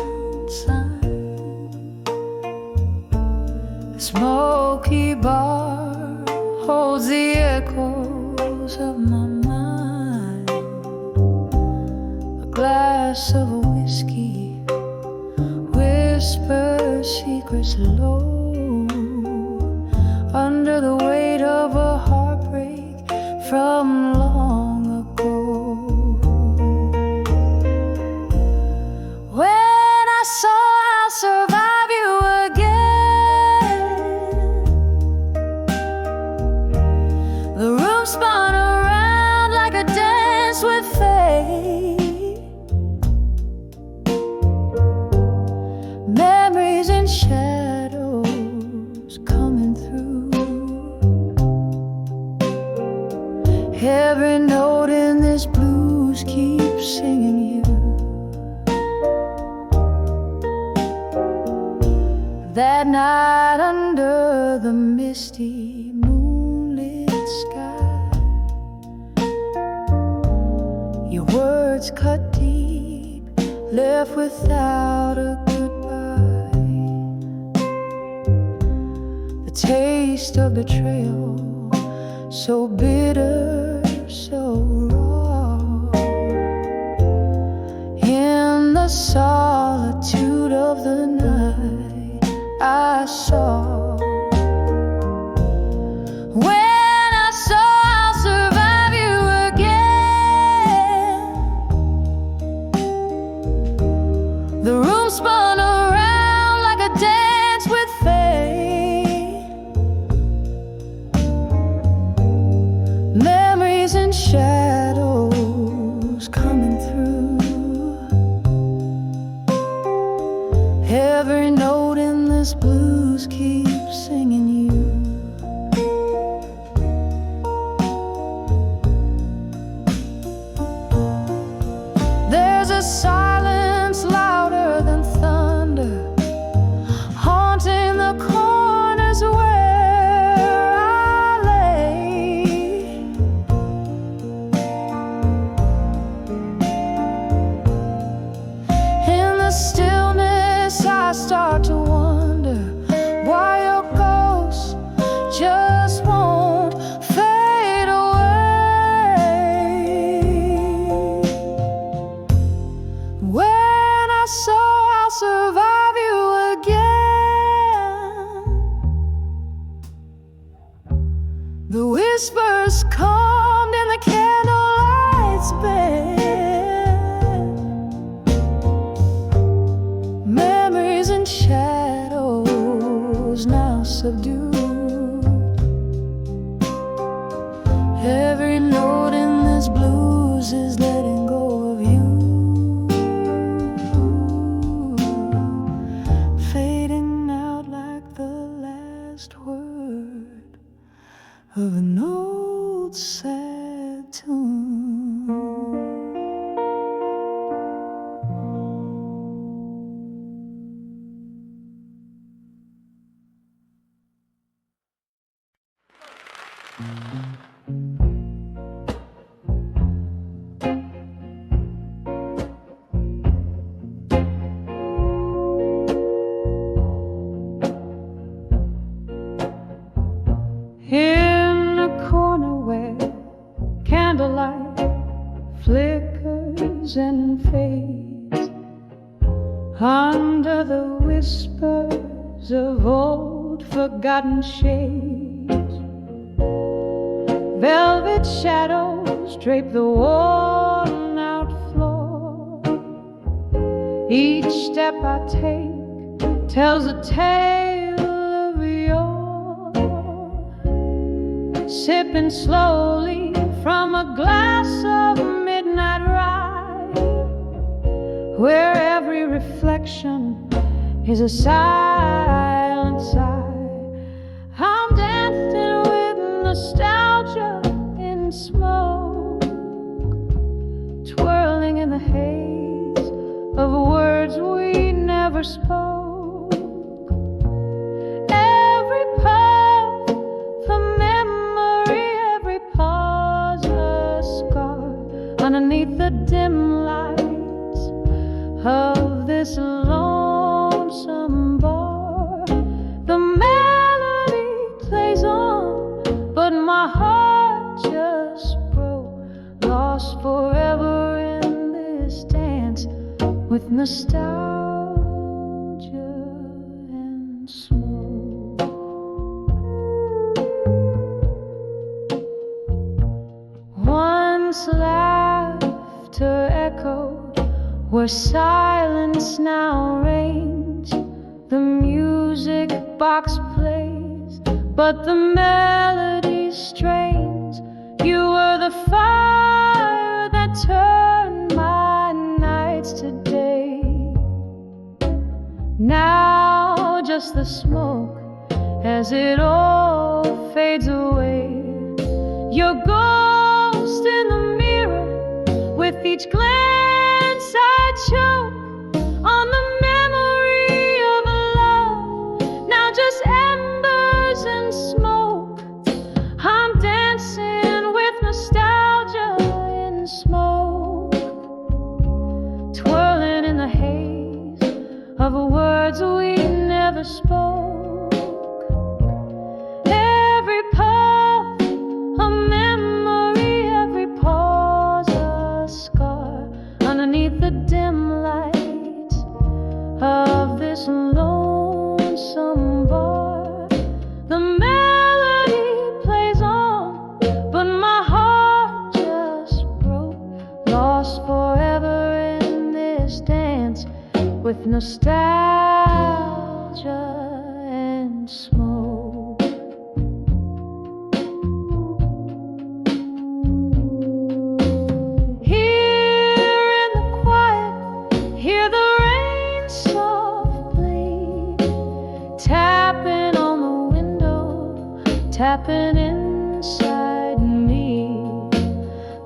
sign, a smoky bar holds the echoes of my mind. A glass of whiskey whispers secrets low, under the weight of a heartbreak from long ago. When I saw I'll survive you again, Every note in this blues keeps singing you. That night under the misty moonlit sky, your words cut deep, left without a goodbye. The taste of betrayal, so bitter, so raw. In the solitude of the night, I saw. When I saw I'll survive you again, the room spun around like a dance with fate. Memories and shadows coming through. Every note in this blues keeps singing you. There's a silence louder than thunder, haunting the corners where I lay. In the stillness I start to wonder why your ghost just won't fade away. When I saw I'll survive you again, the whispers calmed in the candlelight's bed. Memories and shadows now subdued. Every note in this blues is letting go of you, fading out like the last word of an old sad tune. In a corner where candlelight flickers and fades, under the whispers of old forgotten shades, velvet shadows drape the worn out floor. Each step I take tells a tale of yore. Sipping slowly from a glass of midnight rye, where every reflection is a silent sigh. I'm dancing with nostalgia in smoke, twirling in the haze of words we never spoke. Every puff a memory, every pause a scar underneath the dim lights of this lonesome bar. The melody plays on, but my heart just broke, lost forever in this dance with nostalgia and smoke. Once laughter echoed where silence now reigns. The music box plays, but the melody strains. You were the fire that turned my nights to day. Now just the smoke as it all fades away. Your ghost Each glance I choke on the memory of a love, now just embers and smoke. I'm dancing with nostalgia in smoke, twirling in the haze of words we never spoke. Every puff a memory, every pause a scar underneath the dim light of this lonesome bar. The melody plays on, but my heart just broke, lost forever in this dance with nostalgia and smoke. Here in the quiet, hear the rain softly tapping on the window, tapping inside me.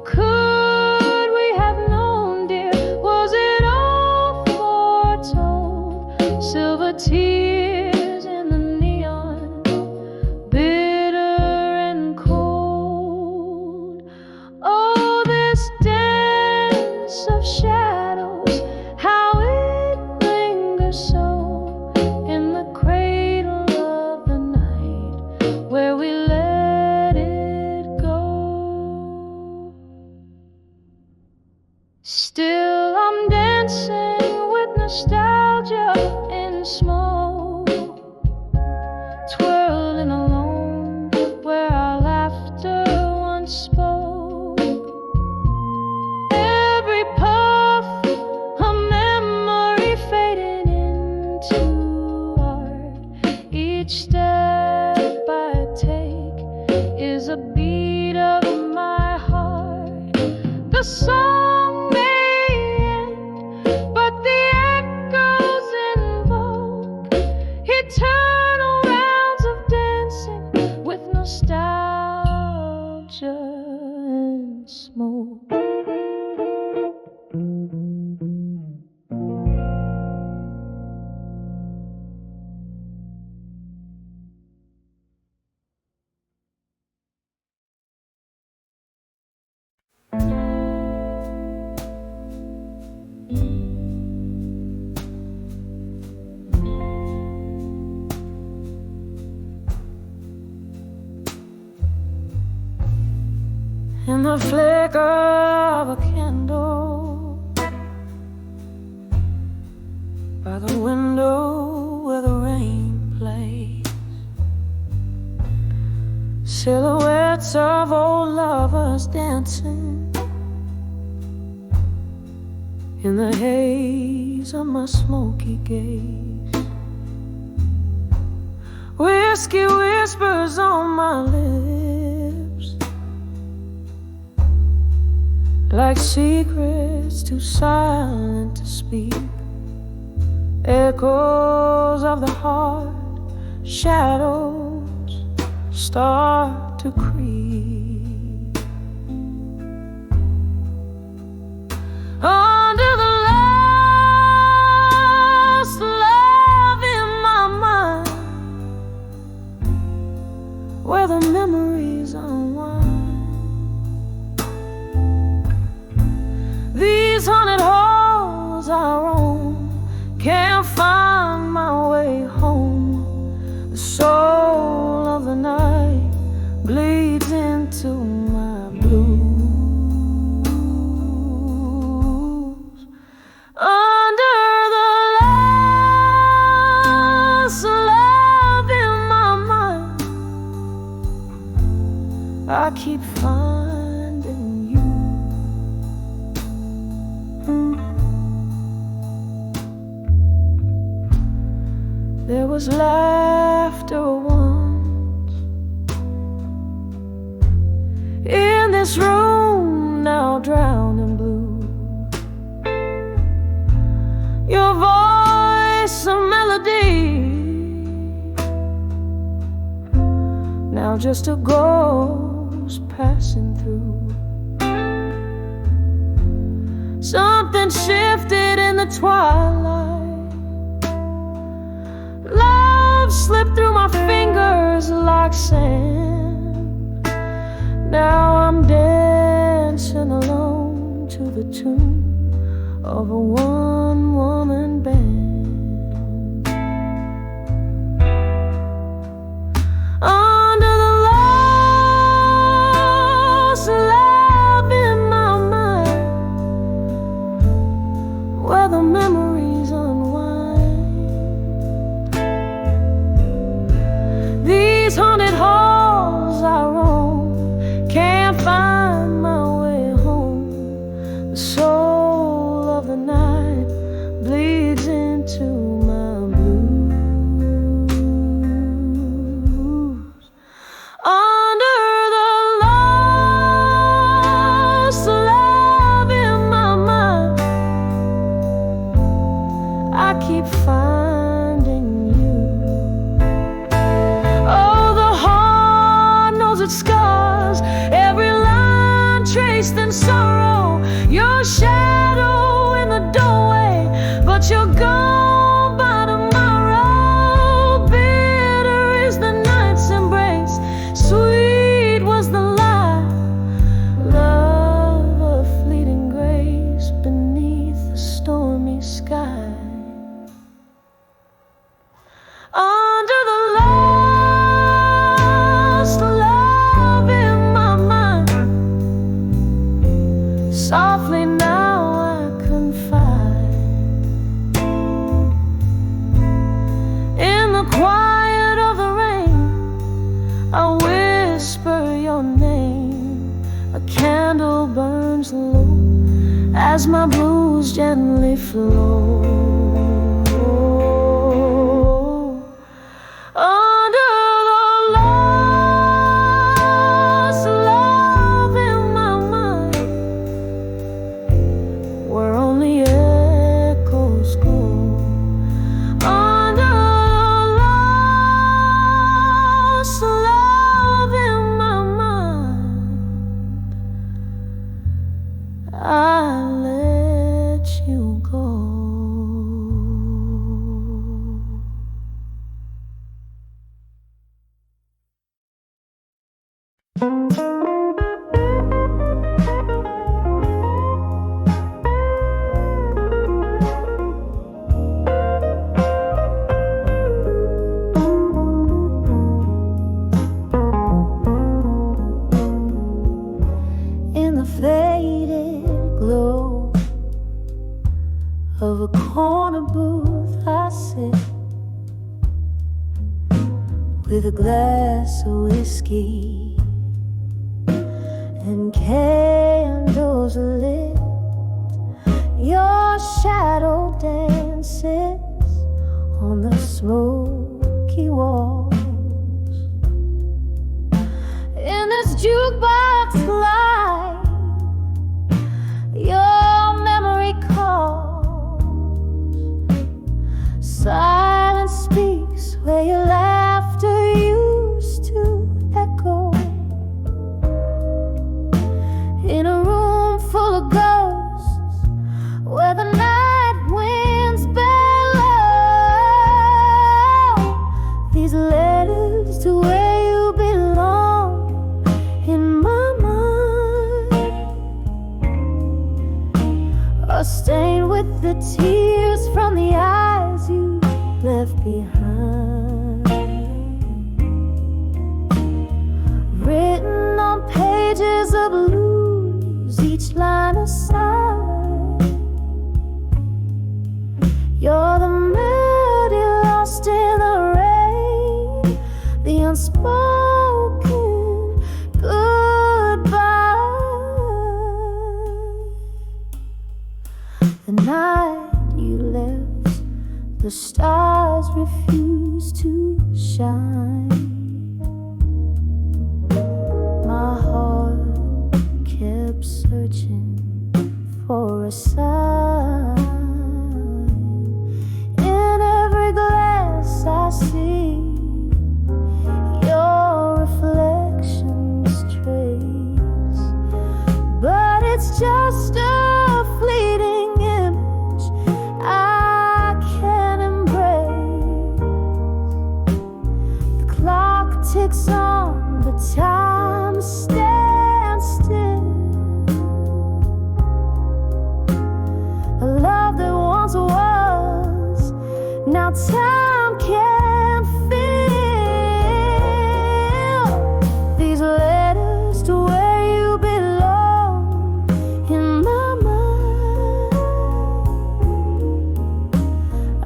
Could we have known, dear? Was it all foretold? Silver tears in the neon, bitter and cold. Oh, this dance of shadows, how it lingers so in the cradle of the night where we let it go. Still I'm dancing with nostalgia in smoke, twirling alone where our laughter once spoke. Every puff a memory fading into art. Each step I take is a beat of my heart. The song may end, but the echoes invoke eternal rounds of dancing with nostalgia and smoke. In the flicker of a candle by the window where the rain plays, silhouettes of old lovers dancing in the haze of my smoky gaze. Whiskey whispers on my lips, like secrets too silent to speak. Echoes of the heart, shadows start to creep. Under the last love in my mind, where the memories unwind. These haunted halls I roam, can't find my way home. The soul of the night bleeds into my blues. Under the last love in my mind, I keep finding you. There was laughter once in this room, now drowned in blue. Your voice a melody, now just a ghost passing through. Something shifted in the twilight. Love slipped through my fingers like sand. Now I'm dancing alone to the tune of a one-woman band. Under the lost love in my mind, where the memories unwind. These haunted halls I roam, can't find my way home. The soul of the night bleeds into my blues. Under the lost love in my mind, I keep finding you. Oh, the heart knows its scars, every line traced in sorrow. Your shadow in the doorway, but you're gone by tomorrow. Bitter is the night's embrace, sweet was the lie. Love of fleeting grace beneath the stormy sky. Under the lost love in my mind, softly now I confide. In the quiet of the rain, I whisper your name. A candle burns low as my blues gently flow. Under the lost love in my mind, where only echoes go. Under the lost love in my mind, I let you go. In the faded glow of a corner booth, I sit with a glass of whiskey and candles lit. Your shadow dances on the smoky walls. In this jukebox light, your memory calls. Silence speaks where your laughter used to echo. In a room full of ghosts, where the night winds bellow. These letters to where you belong in my mind are stained with the tears from the eyes you left behind. Written on pages of blues, each line a sigh. You're the melody lost in the rain, the unspoken goodbye. The night you left, the stars refuse to shine. My heart kept searching for a sign. In every glass I see your reflection's trace, but it's just a fleeting song, but time stands still. A love that once was, now time can't fill. These letters to where you belong in my mind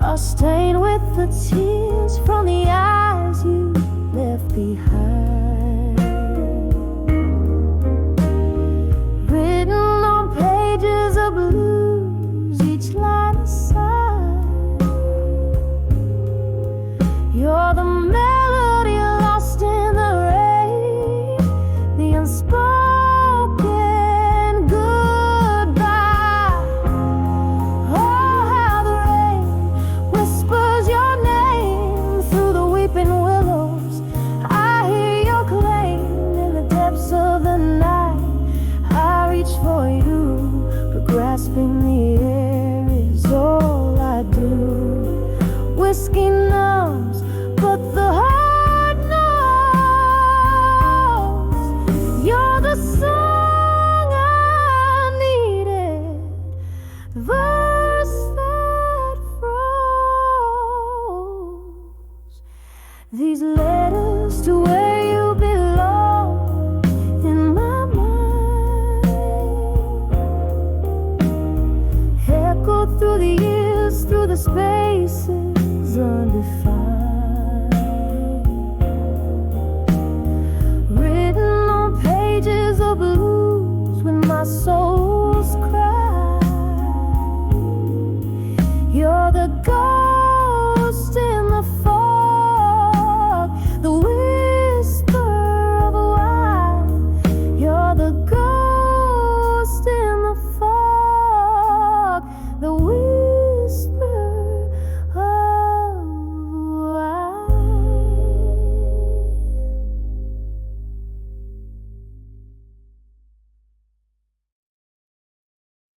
are stained with the tears from the eyes you left behind, written on pages of blues, each line a sigh. You're the melody lost in the rain, the unspoken goodbye. Oh, how the rain whispers your name through the weeping willows. I hear your claim in the depths of the night. I reach for you, but grasping the air is all I do. Whiskey numbs, but the heart knows. You're the song I needed, the verse that froze. These letters to where you belong in my mind echo through the years, through the spaces undefined, written on pages of blues when my soul